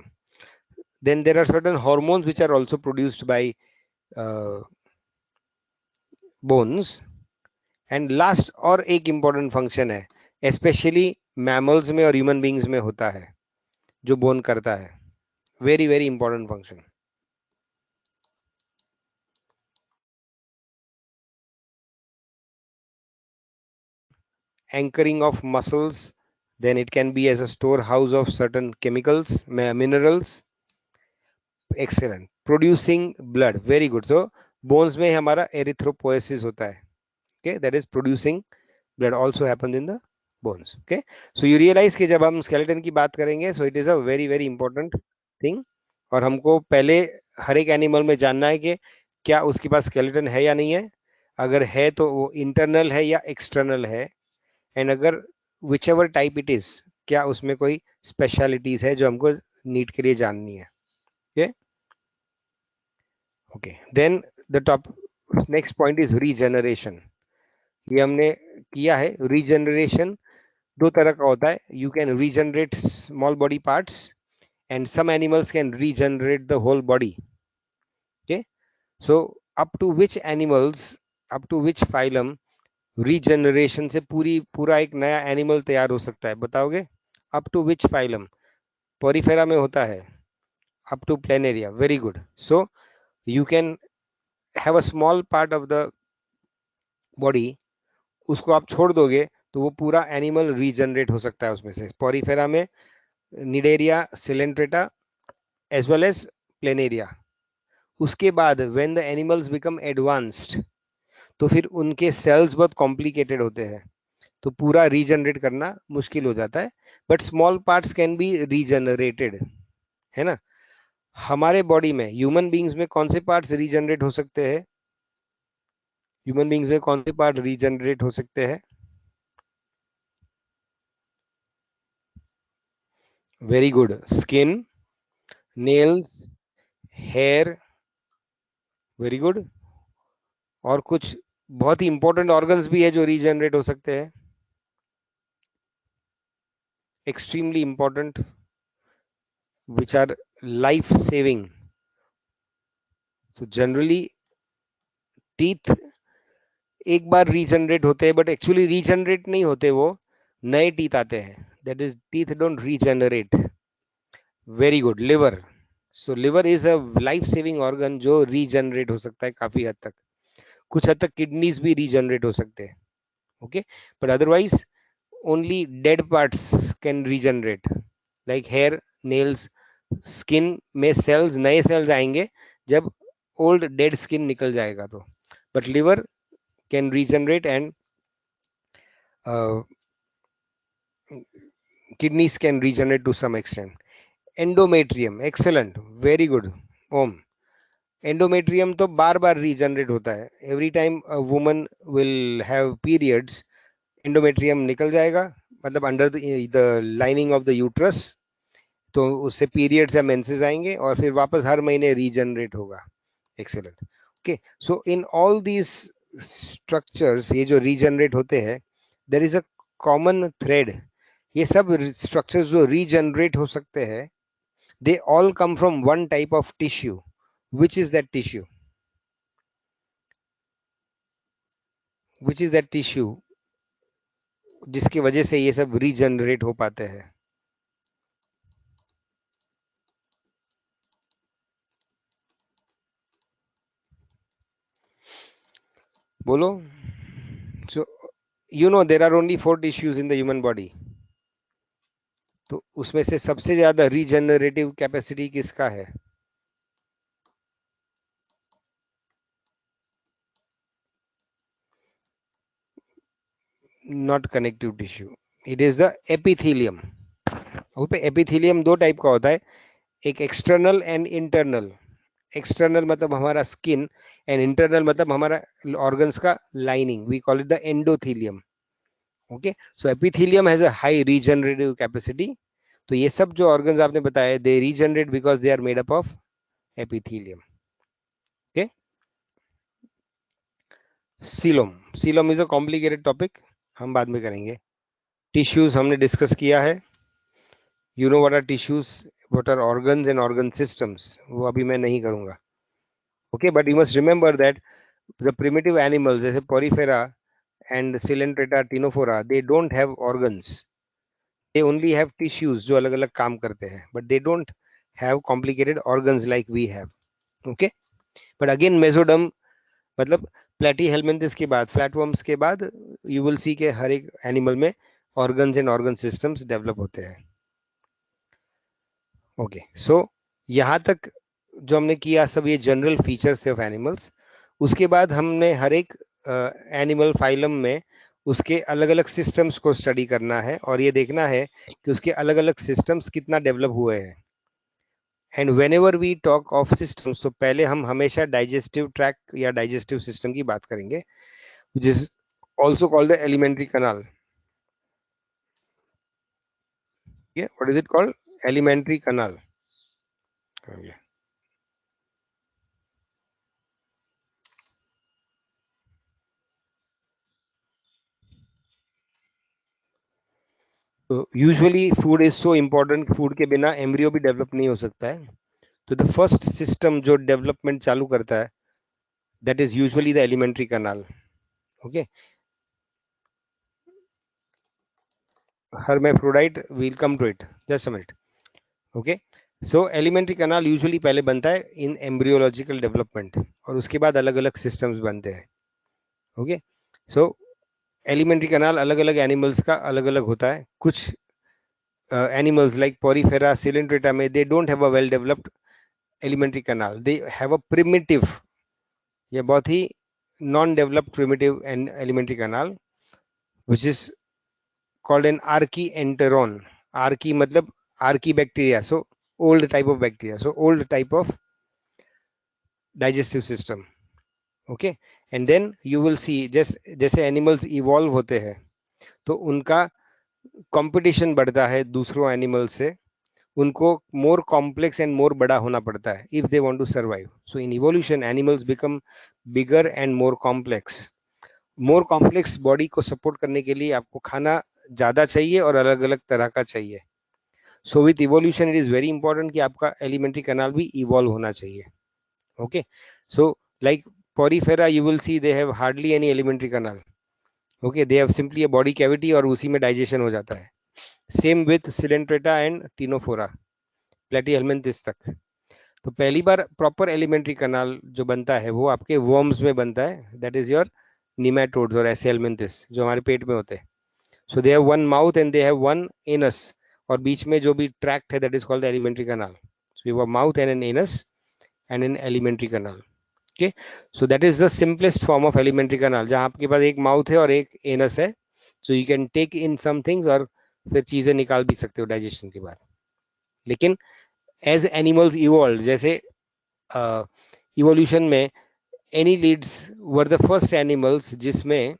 Then there are certain hormones which are also produced by uh, bones. And last और एक important function है, specially mammals में और human beings में होता है, जो bone करता है. Very very important function. Anchoring of muscles, then it can be as a storehouse of certain chemicals, minerals. Excellent. Producing blood. Very good. So bones में हमारा erythropoiesis होता है. Okay, that is producing blood also happens in the bones. Okay, so you realize कि जब हम skeleton की बात करेंगे, so it is a very very important thing. और हमको पहले हर एक एनिमल में जानना है कि क्या उसके पास skeleton है या नहीं है. अगर है तो वो इंटरनल है या एक्सटर्नल है, एंड अगर which ever type it is, क्या उसमें कोई स्पेशलिटीज है जो हमको नीड के लिए जाननी है. Okay. Okay. Then the top next point is regeneration. ये हमने किया है. रीजनरेशन दो तरह का होता है. You can regenerate small body parts and some animals can regenerate the whole body. Okay. So up to which animals, up to which phylum regeneration से पूरा एक नया एनिमल तैयार हो सकता है, बताओगे? Up to which phylum? Porifera में होता है. Up to planaria. Very good. So you can have a small part of the body, उसको आप छोड़ दोगे तो वो पूरा एनिमल रीजनरेट हो सकता है उसमें से. पोरिफेरा में cnidaria, coelenterata as well as planaria. उसके बाद when the animals become advanced, तो फिर उनके सेल्स बहुत कॉम्प्लिकेटेड होते हैं, तो पूरा रीजनरेट करना मुश्किल हो जाता है. But small parts can be regenerated, है ना. हमारे बॉडी में ह्यूमन बींग्स में कौन से पार्ट्स रीजनरेट हो सकते हैं? ह्यूमन बींग्स में कौन से पार्ट रीजनरेट हो सकते हैं? Very good. Skin, nails, hair. Very good. और कुछ बहुत ही इंपॉर्टेंट ऑर्गन्स भी है जो रीजनरेट हो सकते हैं, extremely important, which our life saving. So generally teeth एक बार रीजनरेट होते हैं, बट एक्चुअली रीजनरेट नहीं होते, वो नए टीथ आते हैं. That is teeth don't regenerate. Very good. Liver. So liver is a life saving organ जो रीजनरेट हो सकता है काफी हद तक. कुछ हद तक किडनीज भी रीजनरेट हो सकते हैं. Okay. But otherwise only dead parts can regenerate, like hair, nails. Skin में सेल्स, नए सेल्स आएंगे जब ओल्ड डेड स्किन निकल जाएगा तो. But liver can regenerate and kidneys can regenerate to some extent. Endometrium. Excellent. Very good. Om. Endometrium तो बार बार regenerate होता है. Every time a woman will have periods, endometrium निकल जाएगा, मतलब under the lining of the uterus, तो उससे periods या menses आएंगे और फिर वापस हर महीने रीजनरेट होगा. Excellent. Okay. So in all these structures, ये जो रीजनरेट होते हैं, there is a common thread. ये सब स्ट्रक्चर्स जो रीजनरेट हो सकते हैं, they all come from one type of tissue. Which is that tissue? Which is that tissue जिसकी वजह से ये सब रीजनरेट हो पाते हैं? बोलो. So you know there are only 4 tissues in the human body. तो उसमें से सबसे ज्यादा रीजनरेटिव कैपेसिटी किसका है? Not connective tissue, it is the epithelium. पे एपिथेलियम दो टाइप का होता है, एक एक्सटर्नल एंड इंटरनल. एक्सटर्नल मतलब हमारा स्किन, एंड इंटरनल मतलब हमारा ऑर्गन्स का lining. We call it the endothelium. Okay, so epithelium has a high regenerative capacity. तो ये सब जो ऑर्गन्स आपने बताए, they regenerate because they are made up of epithelium. Okay, coelom. Coelom is a complicated topic, हम बाद में करेंगे. टिश्यूज हमने डिस्कस किया है. You know what are tissues, what are organs and organ systems, वो अभी मैं नहीं करूंगा. Okay, but you must remember that the primitive animals जैसे porifera and coelenterata ctenophora, they don't have organs. They only have tissues जो अलग अलग काम करते हैं, but they don't have complicated organs like we have. Okay, but again mesoderm मतलब प्लेटी helminths के बाद, फ्लैटवर्म्स के बाद, यू विल सी के हर एक एनिमल में organs and organ systems develop होते हैं. ओके, सो यहाँ तक जो हमने किया सब ये जनरल फीचर्स थे ऑफ एनिमल्स. उसके बाद हमने हर एक एनिमल फाइलम में उसके अलग अलग सिस्टम्स को स्टडी करना है और ये देखना है कि उसके अलग अलग सिस्टम्स कितना डेवलप हुए हैं. And whenever we talk of systems, तो पहले हम हमेशा डाइजेस्टिव ट्रैक या डाइजेस्टिव सिस्टम की बात करेंगे, जिस also called the alimentary canal. What is it called? Alimentary canal. तो usually food is so important, food के बिना एम्ब्रियो भी डेवलप नहीं हो सकता है. तो द फर्स्ट सिस्टम जो डेवलपमेंट चालू करता है, that is usually the alimentary kanal. Okay, hermaphrodite, we'll come to it, just a minute. Okay, so elementary canal usually पहले बनता है इन एम्ब्रियोलॉजिकल डेवलपमेंट, और उसके बाद अलग अलग सिस्टम्स बनते हैं. ओके, सो एलिमेंट्री कनाल अलग अलग एनिमल्स का अलग अलग होता है. कुछ एनिमल्स लाइक पोरीफेरा सिलेंट्रेटा में they don't have a well developed alimentary canal, they have a primitive, ये बहुत ही non developed primitive and alimentary canal which is called an archaeenteron. Archae मतलब archaebacteria, so old type of bacteria, so old type of digestive system. Okay, and then you will see जैसे animals evolve होते हैं तो उनका competition बढ़ता है दूसरों animal से, उनको मोर कॉम्प्लेक्स एंड मोर बड़ा होना पड़ता है if they want to survive. So in evolution animals become bigger and more complex. More complex body को सपोर्ट करने के लिए आपको खाना ज्यादा चाहिए और अलग अलग तरह का चाहिए. So with evolution it is very important कि आपका एलिमेंट्री कैनाल भी इवॉल्व होना चाहिए. Okay, so like porifera you will see they have hardly any alimentary canal. Okay, they have simply a body cavity और उसी में डाइजेशन हो जाता है. Same with coelenterata and ctenophora, platyhelminthes तक. तो पहली बार प्रॉपर एलिमेंट्री कैनाल जो बनता है वो आपके वर्म्स में बनता है, दैट इज योर निमेटोड्स और एसेल्मिन्थिस जो हमारे पेट में होते हैं. So they have one mouth and they have one anus, और बीच में जो भी ट्रैक्ट है that is called the alimentary canal. So you have mouth and an anus and an alimentary canal. Okay, so that is the simplest form of alimentary canal, जहां आपके पास एक mouth है और एक एनस है. So you can take in some things और फिर चीजें निकाल भी सकते हो डाइजेशन के बाद. लेकिन एज एनिमल्स इवॉल्व, जैसे इवोल्यूशन में एनीलिड्स वर द फर्स्ट एनिमल्स जिसमें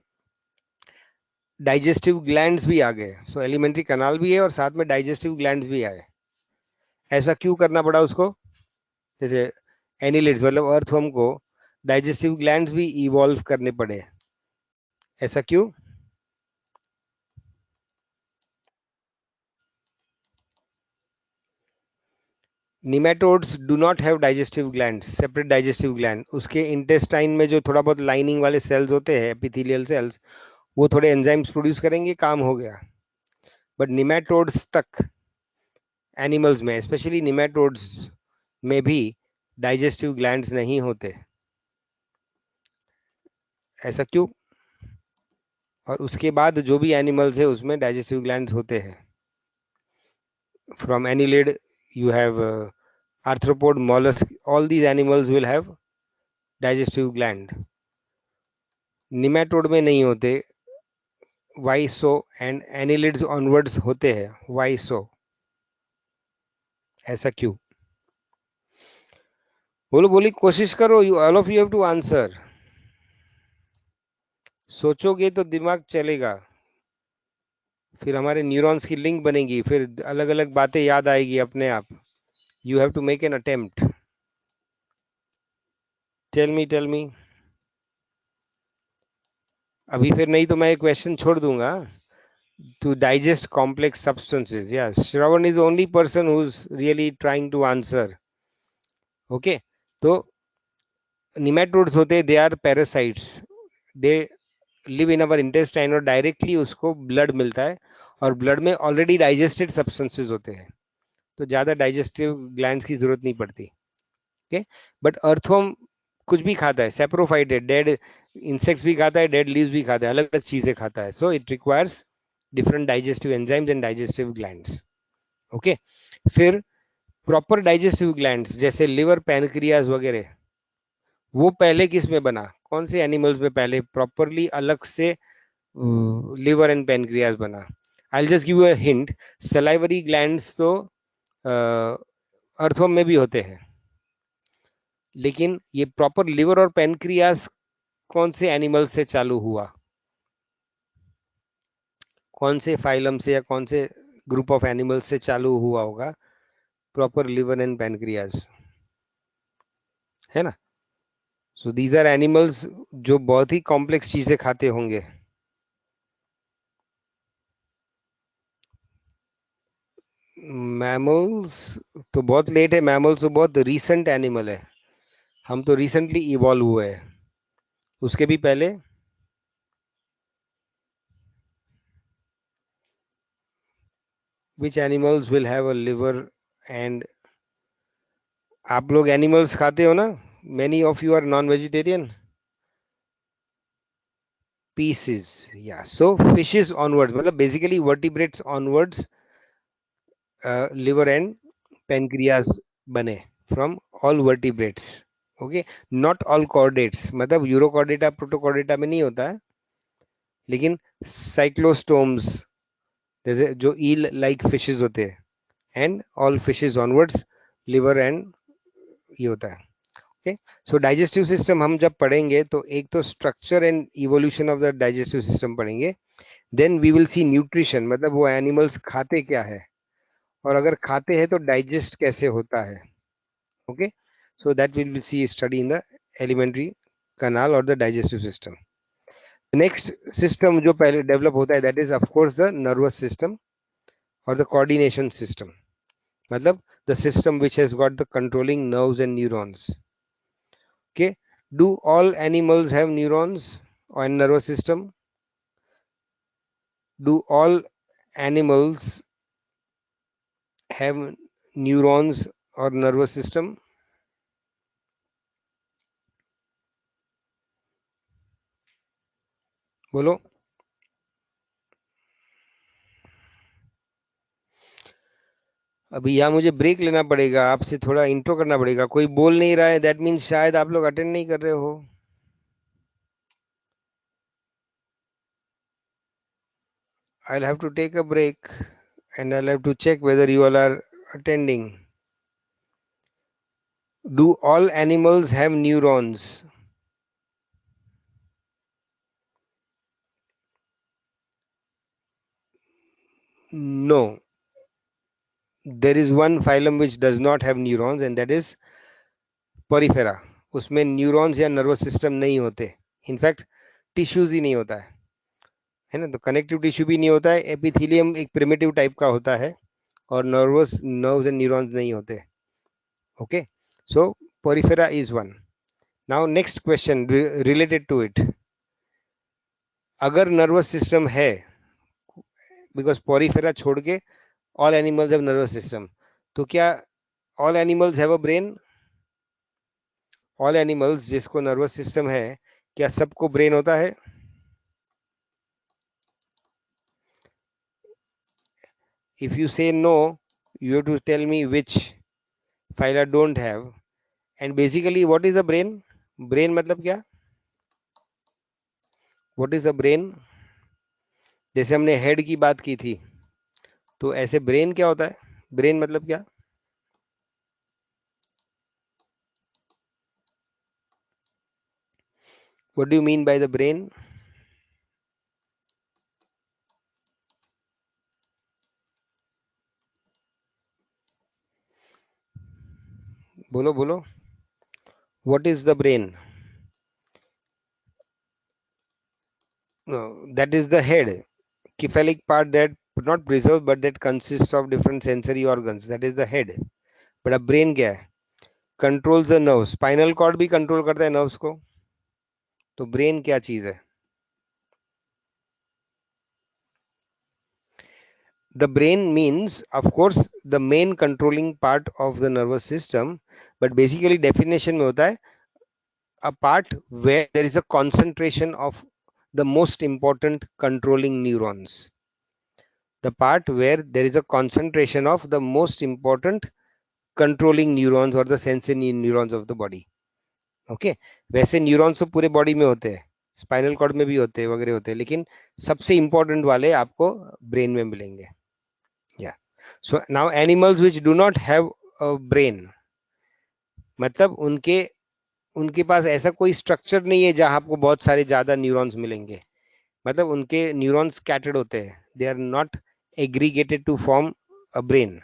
डाइजेस्टिव ग्लैंड्स भी आ गए. सो एलिमेंट्री कनाल भी है और साथ में डाइजेस्टिव ग्लैंड्स भी आए. ऐसा क्यों करना पड़ा उसको? जैसे एनिलिड्स मतलब अर्थवर्म को डाइजेस्टिव ग्लैंड्स भी इवॉल्व करने पड़े. ऐसा क्यों? Nematodes do not have digestive glands, separate digestive gland. उसके इंटेस्टाइन में जो थोड़ा बहुत लाइनिंग वाले सेल्स होते हैं, एपिथेलियल सेल्स, वो थोड़े एंजाइम्स प्रोड्यूस करेंगे, काम हो गया. बट निमेटोड्स तक एनिमल्स में, स्पेशली निमेटोड्स में भी डाइजेस्टिव ग्लैंड्स नहीं होते. ऐसा क्यों? और उसके बाद जो भी एनिमल्स है उसमें डाइजेस्टिव ग्लैंड्स होते हैं. From annelid you have arthropod, mollusk, all these animals will have digestive gland. Nematode में नहीं होते. Why so? And annelids onwards होते हैं. Why so? ऐसा क्यों? बोलो, बोली, कोशिश करो. You all of you have to answer. सोचोगे तो दिमाग चलेगा, फिर हमारे न्यूरॉन्स की लिंक बनेगी, फिर अलग अलग बातें याद आएगी अपने आप. You have to make an attempt. Tell me. अभी फिर नहीं तो मैं एक क्वेश्चन छोड़ दूंगा. To digest complex substances. Yes, Shravan is the only person who's really trying to answer. Okay, तो nematodes होते, they are parasites. They live in our intestine और directly उसको blood मिलता है, और blood में already digested substances होते हैं, तो ज़्यादा digestive glands की जरूरत नहीं पड़ती. Okay, but earthworm कुछ भी खाता है, saprophyte है, dead insects भी खाता है, dead leaves भी खाता है, अलग अलग चीजें खाता है. So it requires different digestive enzymes and digestive glands. Okay, फिर प्रॉपर डाइजेस्टिव ग्लैंड्स जैसे लिवर, पैनक्रियाज वगैरह, वो पहले किस में बना? कौन से एनिमल्स में पहले प्रॉपरली अलग से लिवर एंड पैनक्रियाज बना? I just give you a hint. Salivary glands तो अर्थवर्म में भी होते हैं, लेकिन ये प्रॉपर लिवर और पैनक्रियाज कौन से एनिमल से चालू हुआ? कौन से फाइलम से या कौन से ग्रुप ऑफ एनिमल्स से चालू हुआ होगा प्रॉपर लिवर एंड पैनक्रियाज? है ना? सो दीज आर एनिमल्स जो बहुत ही कॉम्प्लेक्स चीजें खाते होंगे. मैमल्स तो बहुत लेट है. मैमल्स तो बहुत रीसेंट एनिमल है. हम तो रिसेंटली इवॉल्व हुए हैं. उसके भी पहले which animals will have a liver and. आप लोग एनिमल्स खाते हो ना? Many of you are non vegetarian. Pisces, yeah. So fishes onwards, मतलब basically vertebrates onwards liver and pancreas बने from all vertebrates. Okay, not all chordates, मतलब urochordata protochordata में नहीं होता है, लेकिन साइक्लोस्टोम्स जैसे जो ईल लाइक फिशेस होते हैं, and all fishes onwards liver and ये होता है. ओके, सो डाइजेस्टिव सिस्टम हम जब पढ़ेंगे तो एक तो structure and evolution of the digestive system पढ़ेंगे. Then we will see nutrition, मतलब वो एनिमल्स खाते क्या है, और अगर खाते हैं तो डाइजेस्ट कैसे होता है. Okay, so that we will see study in the elementary canal or the digestive system. The next system जो पहले डेवलप होता है, that is of course the nervous system or the coordination system, मतलब the system which has got the controlling nerves and neurons. Okay, do all animals have neurons and nervous system? Do all animals have neurons or nervous system? बोलो. अभी यहाँ मुझे break लेना पड़ेगा, आपसे थोड़ा intro करना पड़ेगा. कोई बोल नहीं रहा है, दैट मीन्स शायद आप लोग अटेंड नहीं कर रहे हो. I'll have to take a break and I'll have to check whether you all are attending. Do all animals have neurons? No. There is one phylum which does not have neurons and that is Porifera. उसमें neurons या nervous system नहीं होते. In fact tissues ही नहीं होता है ना? तो connective tissue भी नहीं होता है. एपिथेलियम एक प्रिमिटिव टाइप का होता है, और नर्व्स एंड न्यूरॉन्स नहीं होते. Okay, so Porifera is one. Now next question related to it. अगर नर्वस सिस्टम है, बिकॉज पोरिफेरा छोड़ के all animals have nervous system, तो क्या all animals have a brain? All animals जिसको नर्वस सिस्टम है, क्या सबको ब्रेन होता है? If you say no, you have to tell me which phyla don't have. And basically, what is a brain? Brain मतलब क्या? What is a brain? जैसे हमने हेड की बात की थी, तो ऐसे ब्रेन क्या होता है? ब्रेन मतलब क्या? What do you mean by the brain? बोलो बोलो. What is the brain? No, that is the head. Cephalic part that not preserved but that consists of different sensory organs. That is the head. But a brain क्या है? Controls the nerves. Spinal cord भी control करता है nerves को. तो brain क्या चीज है? The brain means, of course, the main controlling part of the nervous system, but basically definition में होता है a part where there is a concentration of the most important controlling neurons. The part where there is a concentration of the most important controlling neurons or the sensory neurons of the body. Okay, वैसे neurons तो पूरे body में होते हैं, spinal cord में भी होते हैं वगैरह होते हैं, लेकिन सबसे इंपॉर्टेंट वाले आपको ब्रेन में मिलेंगे. या so now animals which do not have a brain, मतलब उनके उनके पास ऐसा कोई स्ट्रक्चर नहीं है जहां आपको बहुत सारे ज्यादा न्यूरॉन्स मिलेंगे, मतलब उनके न्यूरॉन्स स्कैटर्ड होते हैं, they are not aggregated to form a brain.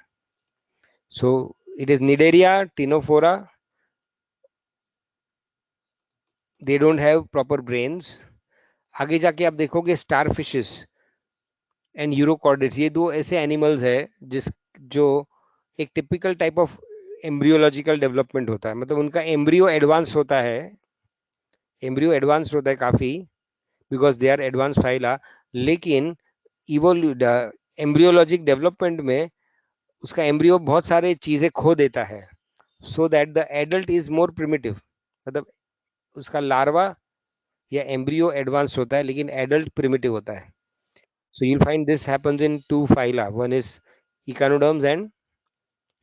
So it is cnidaria, ctenophora, they don't have proper brains. आगे जाके आप देखोगे स्टार फिशेस एंड यूरोकॉर्डेट्स, ये दो ऐसे एनिमल्स है जिस जो एक typical type of embryological development होता है, मतलब उनका एम्ब्रियो एडवांस होता है, एम्ब्रियो एडवांस होता है काफी, because they are advance phyla, लेकिन इवोल्यू एम्ब्रियोलॉजिक डेवलपमेंट में उसका एम्ब्रियो बहुत सारे चीजें खो देता है, so that the adult is more primitive, मतलब उसका लार्वा या एम्ब्रियो एडवांस होता है लेकिन एडल्ट प्रिमिटिव होता है. So you'll find this happens in two phyla. One is Echinoderms and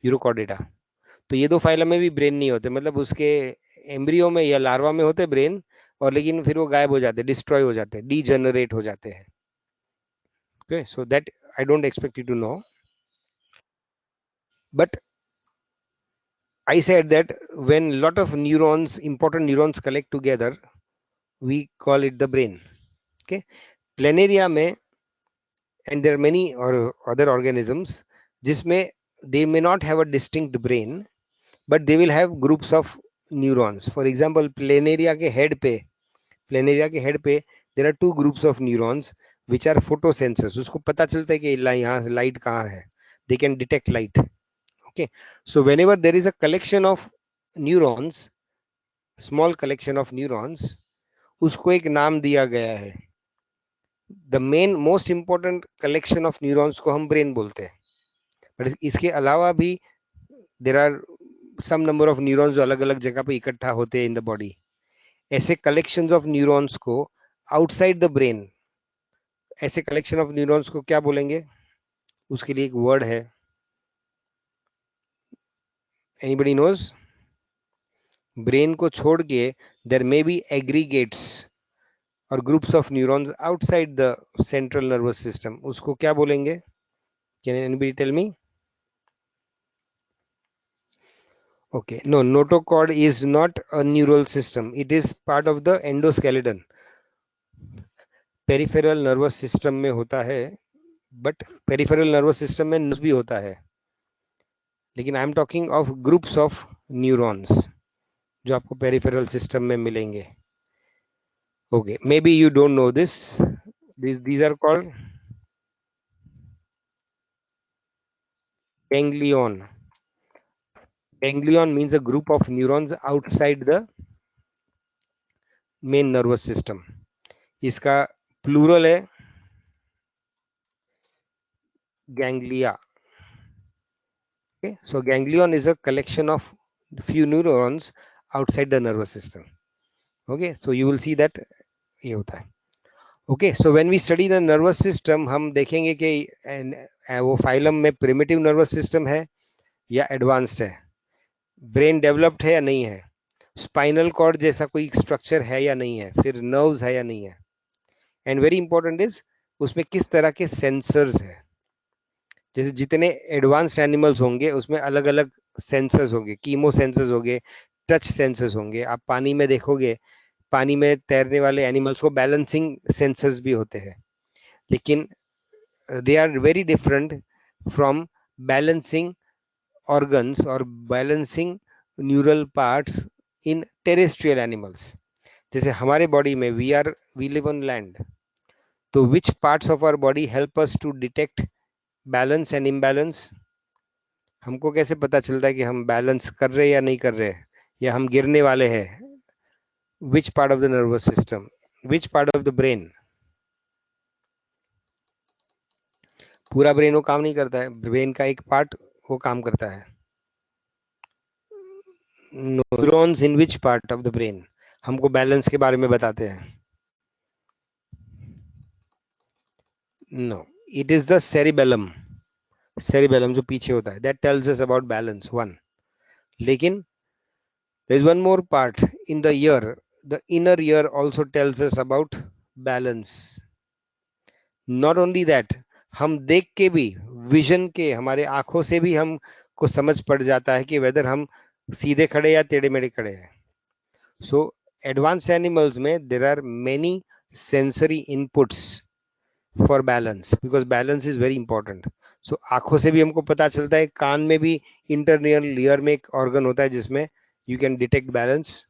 Urochordata. तो ये दो फाइला में भी ब्रेन नहीं होते, मतलब उसके एम्ब्रियो में या लार्वा में होते ब्रेन, और लेकिन फिर वो गायब हो जाते, डिस्ट्रॉय हो जाते, डीजनरेट हो जाते हैं. Okay, so that I don't expect you to know, but I said that when lot of neurons, important neurons collect together, we call it the brain. Okay, planaria में, and there are many or other organisms जिसमें they may not have a distinct brain, but they will have groups of neurons. For example, planaria के head पे, planaria के head पे there are two groups of neurons which are photosensors. उसको पता चलता है कि यहाँ से light कहाँ है, they can detect light. Okay, so whenever there is a collection of neurons, small collection of neurons, उसको एक नाम दिया गया है. The main most important collection of neurons को हम brain बोलते हैं, but इसके अलावा भी there are some number of neurons जो अलग अलग जगह पे इकट्ठा होते हैं in the body. ऐसे collections of neurons को outside the brain, ऐसे collection of neurons को क्या बोलेंगे? उसके लिए एक word है, anybody knows? ब्रेन को छोड़ के there may be aggregates और groups of neurons outside the central nervous system, उसको क्या बोलेंगे? Can anybody tell me? Okay, no, notochord is not a neural system. It is part of the endoskeleton. Peripheral nervous system में होता है, but peripheral nervous system में nerves भी होता है, लेकिन I am talking of groups of neurons जो आपको peripheral system में मिलेंगे. Okay, maybe you don't know this. These are called ganglion. Ganglion means a group of neurons outside the main nervous system. इसका plural है ganglia. Okay, so ganglion is a collection of few neurons outside the nervous system. Okay, so you will see that ये होता है। Okay, so when we study the nervous system, हम देखेंगे कि वो phylum में प्रिमिटिव नर्वस सिस्टम है या एडवांस्ड है, ब्रेन डेवलप्ड है या नहीं है, स्पाइनल कॉर्ड जैसा कोई स्ट्रक्चर है या नहीं है, फिर नर्व्स है या नहीं है, एंड वेरी इंपॉर्टेंट इज उसमें किस तरह के सेंसर्स है। जैसे जितने एडवांस्ड एनिमल्स होंगे उसमें अलग अलग सेंसर्स होंगे, कीमो सेंसर्स होंगे, टच सेंसर्स होंगे। आप पानी में देखोगे, पानी में तैरने वाले एनिमल्स को बैलेंसिंग सेंसर्स भी होते हैं, लेकिन they are very different from balancing organs और balancing neural parts in terrestrial animals. जैसे हमारे बॉडी में वी लिव ऑन लैंड, तो which parts of our body help us to detect balance and imbalance. हमको कैसे पता चलता है कि हम बैलेंस कर रहे हैं या नहीं कर रहे हैं, या हम गिरने वाले हैं? विच part of the nervous system, which part of the brain? पूरा ब्रेन वो काम नहीं करता है, ब्रेन का एक पार्ट वो काम करता है। Neurons in which part of the brain हमको बैलेंस के बारे में बताते हैं? No, it is the cerebellum. Cerebellum जो पीछे होता है, that tells us about balance, one. लेकिन there is one more part in the ear. The inner ear also tells us about balance. Not only that, हम देख के भी, vision के, हमारे आंखों से भी हम को समझ पड़ जाता है कि वेदर हम सीधे खड़े या टेढ़े मेढ़े खड़े हैं। सो एडवांस एनिमल्स में there are many sensory inputs for balance, because balance is very important. So आंखों से भी हमको पता चलता है, कान में भी इंटरनल ईयर में एक ऑर्गन होता है जिसमें you can detect balance.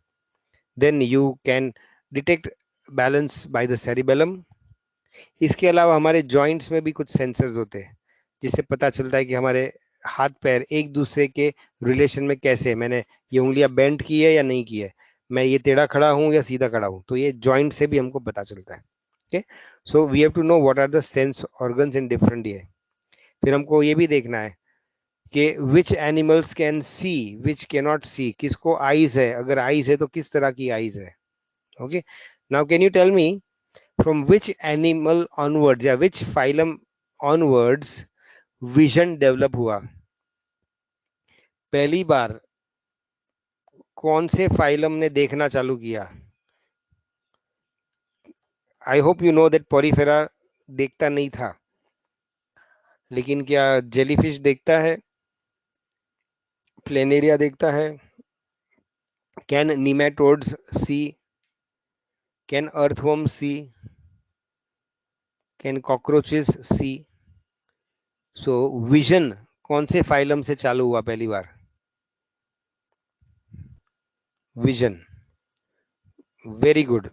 then you can detect balance by the cerebellum. इसके अलावा हमारे जॉइंट्स में भी कुछ सेंसर्स होते हैं जिससे पता चलता है कि हमारे हाथ पैर एक दूसरे के रिलेशन में कैसे, मैंने ये उंगलियां बेंड की है या नहीं की है, मैं ये टेढ़ा खड़ा हूँ या सीधा खड़ा हूँ, तो ये जॉइंट से भी हमको पता चलता है। Okay, so we have to know what are the sense organs in different ये। फिर हमको ये भी देखना है कि which animals can see, which can not see, किसको आईज है, अगर आईज है तो किस तरह की आईज है। Okay, now can you tell me from which animal onwards या which phylum onwards vision develop हुआ? पहली बार कौन से फाइलम ने देखना चालू किया? I hope you know that Porifera देखता नहीं था, लेकिन क्या जेलीफिश देखता है? प्लेनेरिया देखता है? Can nematodes see? Can earthworm see? Can cockroaches see? So vision कौन से फाइलम से चालू हुआ पहली बार? Vision, very good,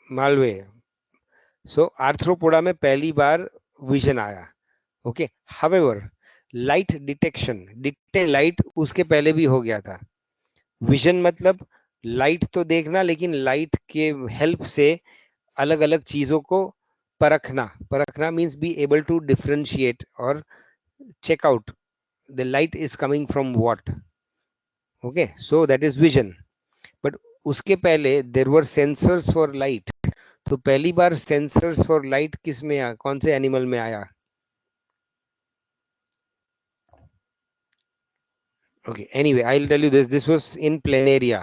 Malve. So arthropoda में पहली बार विजन आया। Okay, however light detection, detect light उसके पहले भी हो गया था। विजन मतलब लाइट तो देखना, लेकिन लाइट के हेल्प से अलग अलग चीजों को परखना। परखना means be able to differentiate और check out the light is coming from what. Okay, so that is vision. But उसके पहले there were sensors for light. तो पहली बार सेंसर्स फॉर लाइट किस में आया, कौन से एनिमल में आया? Okay, anyway I will tell you this, this was in planaria.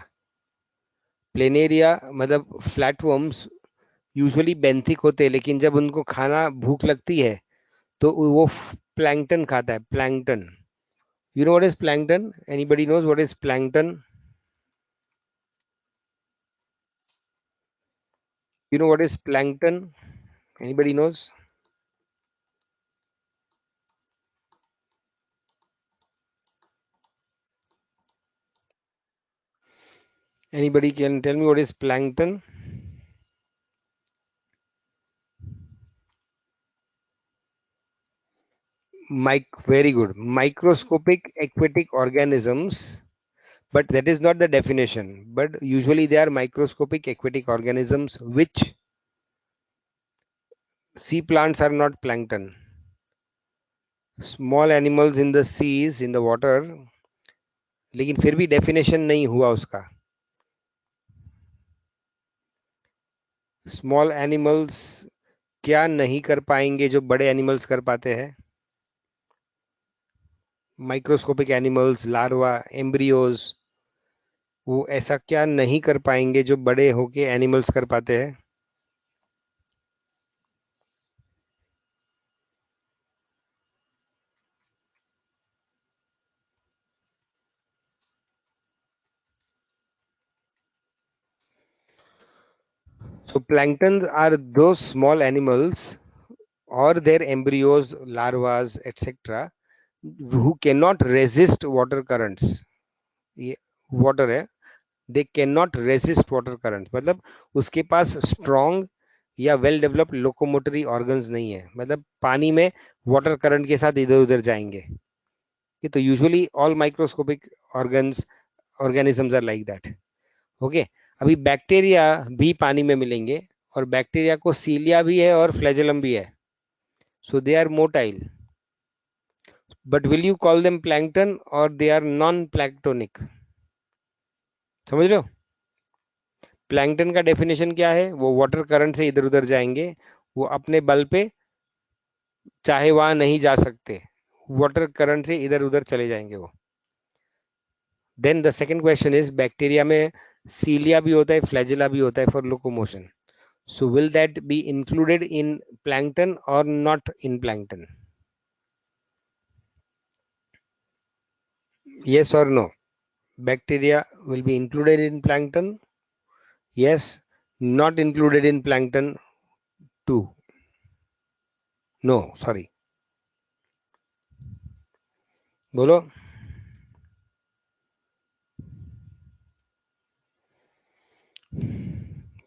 Planaria मतलब फ्लैटवर्म्स यूजुअली बेंथिक होते हैं, लेकिन जब उनको खाना भूख लगती है तो वो प्लैंकटन खाता है, plankton. You know what is plankton? Anybody knows what is plankton? You know what is plankton? Anybody knows? Anybody can tell me what is plankton? Very good. Microscopic aquatic organisms, but that is not the definition. But usually they are microscopic aquatic organisms which sea plants are not plankton. Small animals in the seas, in the water, लेकिन फिर भी definition नहीं हुआ उसका। Small animals क्या नहीं कर पाएंगे जो बड़े एनिमल्स कर पाते हैं? माइक्रोस्कोपिक एनिमल्स, लार्वा, एम्ब्रियोज, वो ऐसा क्या नहीं कर पाएंगे जो बड़े होके एनिमल्स कर पाते हैं? So plankton are those small animals or their embryos, larvas, etc., who cannot resist water currents. ये water है, they can not resist water current, मतलब उसके पास स्ट्रॉन्ग या वेल डेवलप्ड लोकोमोटरी ऑर्गन्स नहीं है, मतलब पानी में वाटर करंट के साथ इधर उधर जाएंगे। ये तो usually all microscopic organs organisms are like that. Okay, अभी बैक्टीरिया भी पानी में मिलेंगे, और बैक्टीरिया को सीलिया भी है और फ्लैजेलम भी है, so they are motile, but will you call them plankton or they are non planktonic? समझ रहे हो? प्लैंकटन का डेफिनेशन क्या है? वो वाटर करंट से इधर उधर जाएंगे, वो अपने बल पे चाहे वहां नहीं जा सकते, वाटर करंट से इधर उधर चले जाएंगे वो। Then the second question is, bacteria में सीलिया भी होता है, फ्लैजिला भी होता है for locomotion, so will that be included in plankton or not in plankton? Yes or no? Bacteria will be included in plankton? Yes. Not included in plankton? Two. No, sorry. बोलो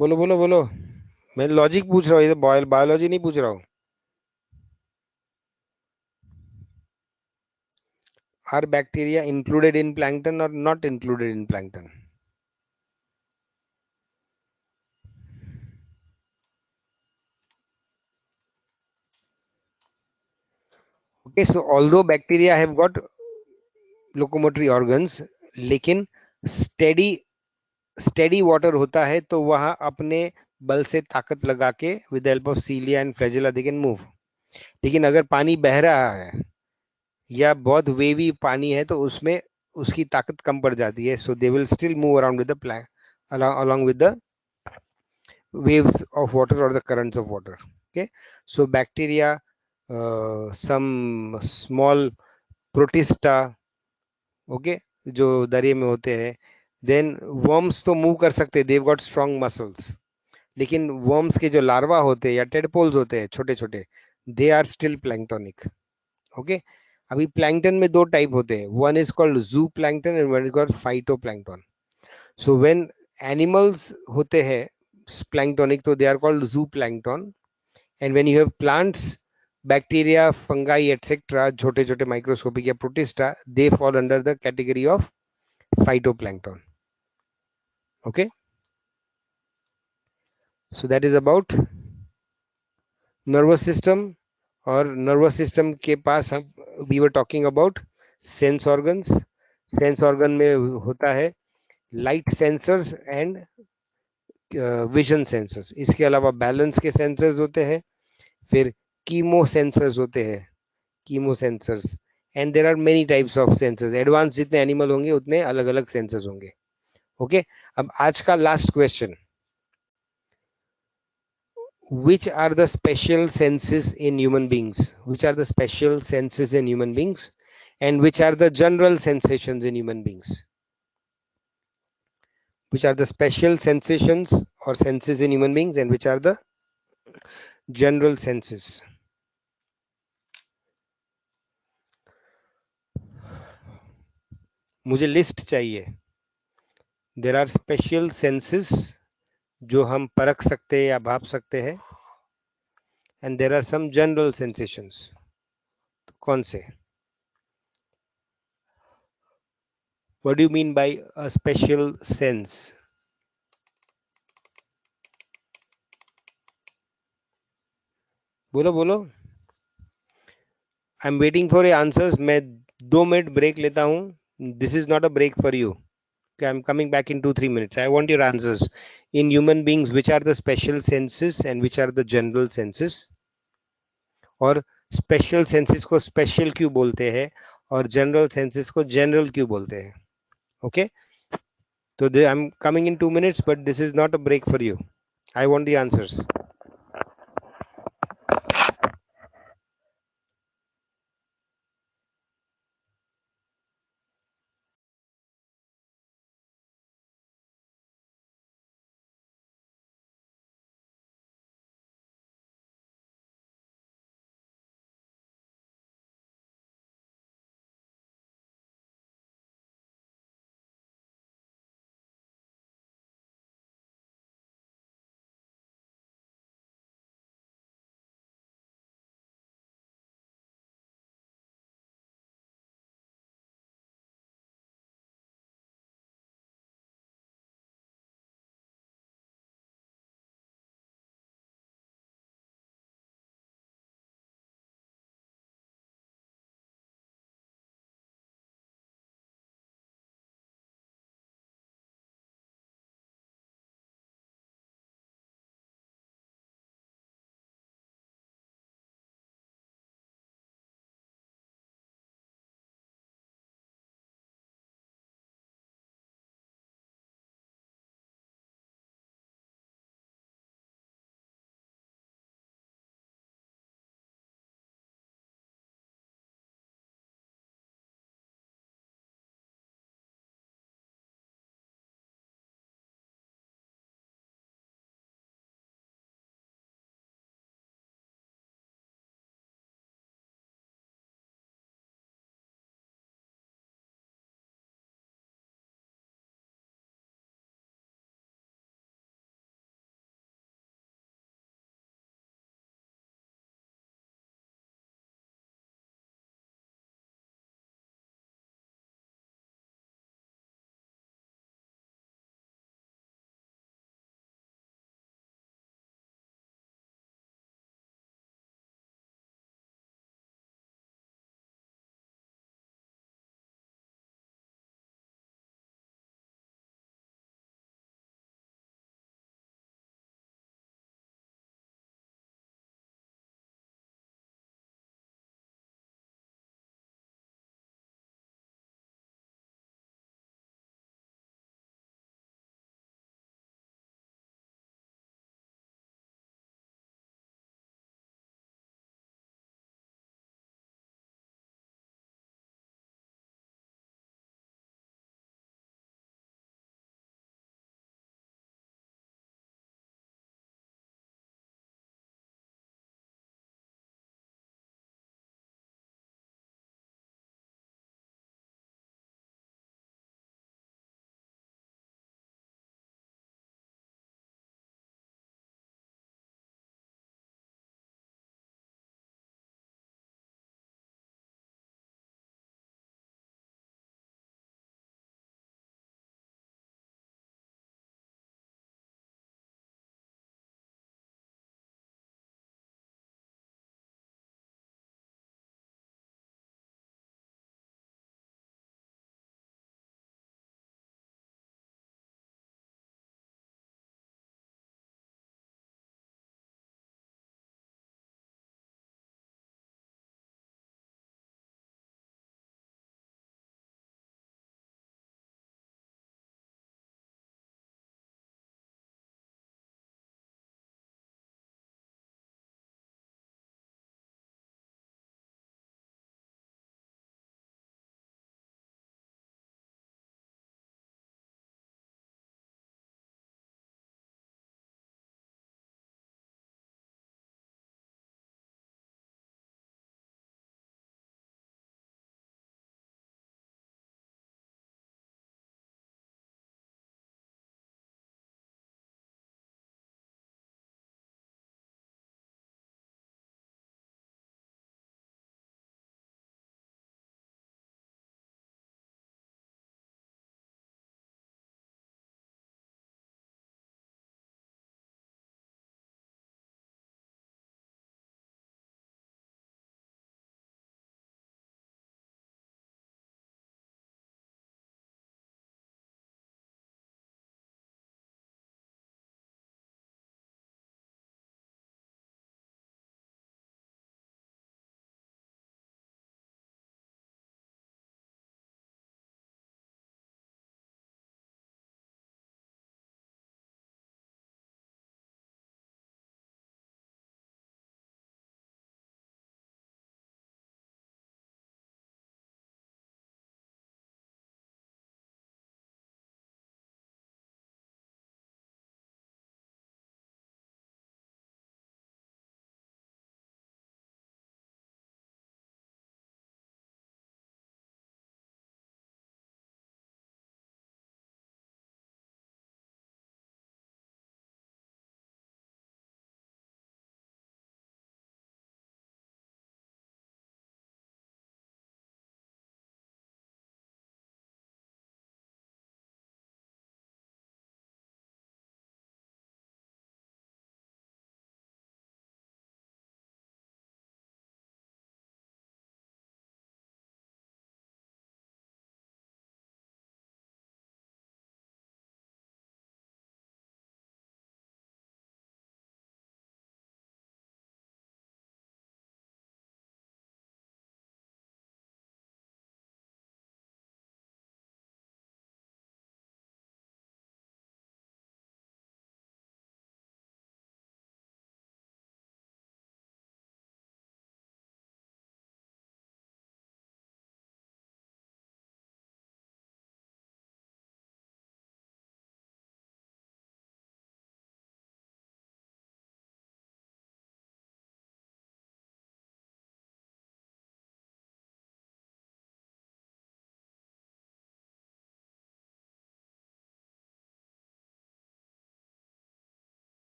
बोलो बोलो बोलो। मैं logic पूछ रहा हूँ, ये तो बायोलॉजी नहीं पूछ रहा हूँ। Are bacteria included in plankton or not included in plankton? Okay, so although bacteria have got locomotory organs, लेकिन steady स्टेडी वाटर होता है, तो वहां अपने बल से ताकत लगा के with help of cilia and flagella they can move. लेकिन अगर पानी बह रहा है या बहुत वेवी पानी है, तो उसमें उसकी ताकत कम पड़ जाती है, so they will still move around with the plank along with the waves of water or the currents of water. Okay, so bacteria, some small protista, okay, जो दरिया में होते हैं, देन वर्म्स तो मूव कर सकते हैं, देव गॉट स्ट्रॉन्ग मसल्स, लेकिन वर्म्स के जो लार्वा होते हैं या टेडपोल्स होते हैं छोटे छोटे, they are still planktonic. Okay, अभी प्लैंकटन में दो टाइप होते हैं, one is called zooplankton and one is called phytoplankton. So when animals होते हैं प्लैंक्टोनिक, तो they are called zooplankton, and when you have plants, bacteria, fungi etcetera, छोटे छोटे माइक्रोस्कोपिक या protista, they fall under the category of phytoplankton. Okay, so that is about nervous system. और nervous system के पास हम we were talking about sense organs. Sense organ में होता है light sensors and vision sensors, इसके अलावा balance के सेंसर्स होते हैं, फिर कीमो सेंसर्स होते हैं, chemosensors, and there are many types of sensors. Advance जितने एनिमल होंगे उतने अलग अलग सेंसर्स होंगे। ओके, अब आज का last question, which are the special senses in human beings? Which are the special senses in human beings, and which are the general sensations in human beings? Which are the special sensations or senses in human beings, and which are the general senses? मुझे list चाहिए। There are special senses जो हम परख सकते हैं या भाप सकते हैं, and there are some general sensations. कौन से? What do you mean by a special sense? बोलो बोलो, I am waiting for a answers. मैं 2 मिनट ब्रेक लेता हूँ, this is not a break for you. I'm coming back in 2-3 minutes. I want your answers. In human beings, which are the special senses and which are the general senses? और special senses को special क्यों बोलते हैं और general senses को general क्यों बोलते हैं? ओके, तो I am coming in 2 minutes, but this is not a break for you. I want the answers.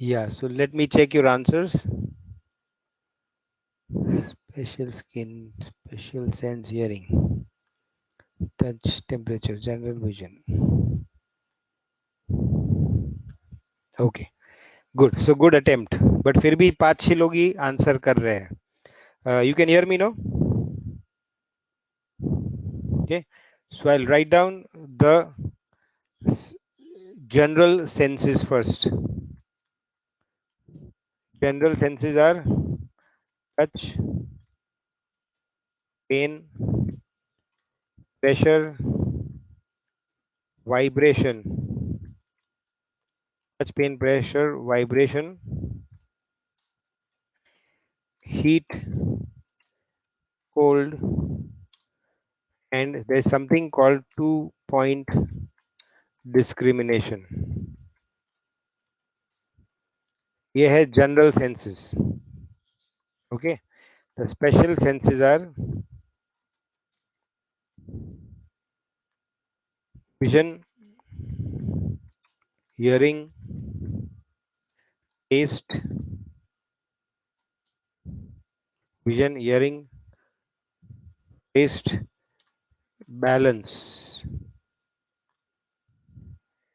Yeah, so let me check your answers. Special skin, special sense, hearing, touch, temperature, general vision. Okay, good. So good attempt. But फिर भी 5-6 लोग ही answer कर रहे हैं. You can hear me now? Okay. So I'll write down the general senses first. General senses are touch, pain, pressure, vibration. Touch, pain, pressure, vibration, heat, cold, and there's something called 2-point discrimination. ये है general senses. Okay. The special senses are vision, hearing, taste, vision, hearing, taste, balance,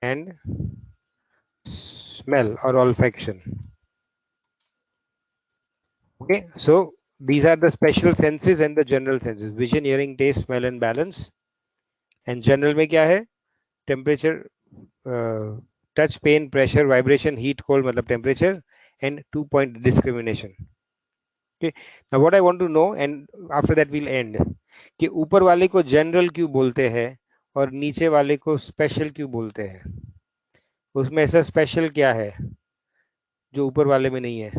and smell or olfaction. Okay, so these are the special senses and the general senses: vision, hearing, taste, smell, and balance. And general में क्या है? Temperature, touch, pain, pressure, vibration, heat, cold मतलब temperature, and 2-point discrimination. Okay, now what I want to know, and after that we'll end, कि ऊपर वाले को general क्यों बोलते हैं और नीचे वाले को special क्यों बोलते हैं? उसमें ऐसा special क्या है जो ऊपर वाले में नहीं है?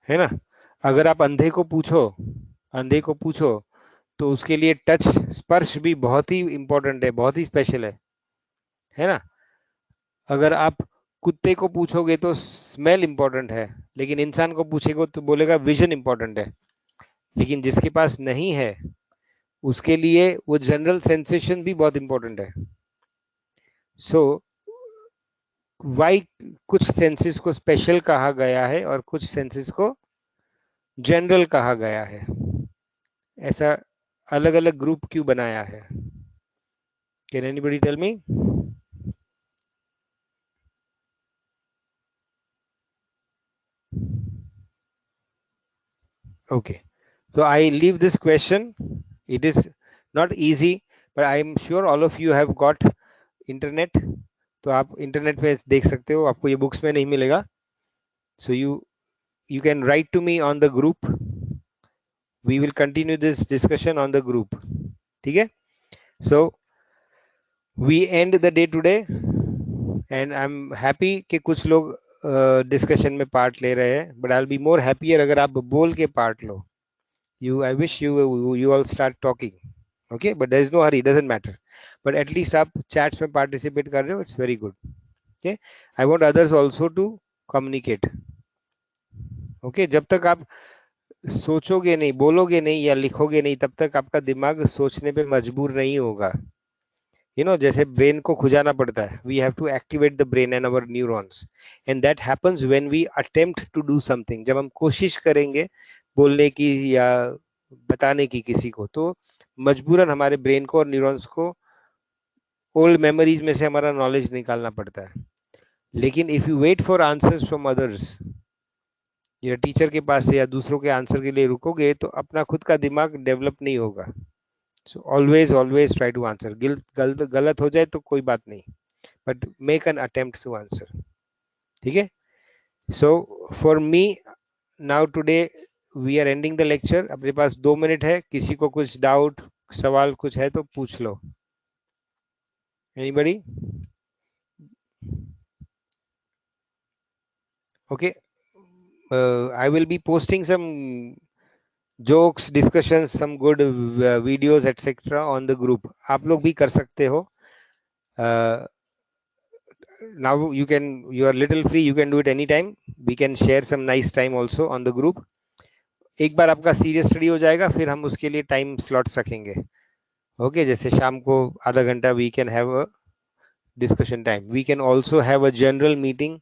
है ना? अगर आप अंधे को पूछो तो उसके लिए टच, स्पर्श भी बहुत ही इंपॉर्टेंट है, बहुत ही स्पेशल है ना? अगर आप कुत्ते को पूछोगे तो स्मेल इंपॉर्टेंट है, लेकिन इंसान को पूछेगा तो बोलेगा विजन इंपॉर्टेंट है. लेकिन जिसके पास नहीं है उसके लिए वो जनरल सेंसेशन भी बहुत इंपॉर्टेंट है. सो वाई कुछ सेंसेस को स्पेशल कहा गया है और कुछ सेंसेस को जनरल कहा गया है, ऐसा अलग अलग ग्रुप क्यों बनाया है? Can anybody tell me? Okay, so I leave this question. It is not easy, but I am sure all of you have got internet. तो आप इंटरनेट पे देख सकते हो, आपको ये बुक्स में नहीं मिलेगा. So you can write to me on the group. We will continue this discussion on the group. ठीक है? So we end the day today, and I'm happy कि कुछ लोग डिस्कशन में पार्ट ले रहे हैं, but I'll be more happier अगर आप बोल के part low. I wish you all start talking. Okay, but there is no hurry, doesn't matter, but at least आप chats में participate कर रहे हो, it's very good. Okay, I want others also to communicate. Okay, जब तक आप सोचोगे नहीं, बोलोगे नहीं या लिखोगे नहीं, तब तक आपका दिमाग सोचने पे मजबूर नहीं होगा. जैसे ब्रेन को खुजाना पड़ता है, we have to activate the brain and our neurons, and that happens when we attempt to do something. जब हम कोशिश करेंगे बोलने की या बताने की किसी को, तो मजबूरन हमारे ब्रेन को और न्यूरॉन्स को ओल्ड मेमोरीज में से हमारा नॉलेज निकालना पड़ता है. लेकिन if you wait for answers from others, या टीचर के पास से या दूसरों के आंसर के लिए रुकोगे, तो अपना खुद का दिमाग डेवलप नहीं होगा. So always try to answer. गलत हो जाए तो कोई बात नहीं, but make an attempt to answer. ठीक है? So for me now today we are ending the lecture. अपने पास 2 मिनट है, किसी को कुछ डाउट सवाल कुछ है तो पूछ लो. Anybody? Okay, I will be posting some jokes, discussions, some good videos, etc. on the group. आप लोग भी कर सकते हो. Now you are little free, you can do it anytime. We can share some nice time also on the group. एक बार आपका serious study हो जाएगा, फिर हम उसके लिए टाइम स्लॉट्स रखेंगे. ओके, जैसे शाम को आधा घंटा we can have discussion time. We can also have a general meeting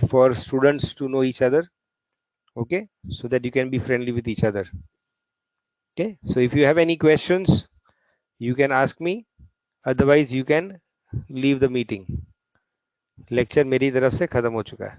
for students to know each other, okay, so that you can be friendly with each other. Okay, so if you have any questions, you can ask me, otherwise you can leave the meeting. Lecture मेरी तरफ से खत्म हो चुका है.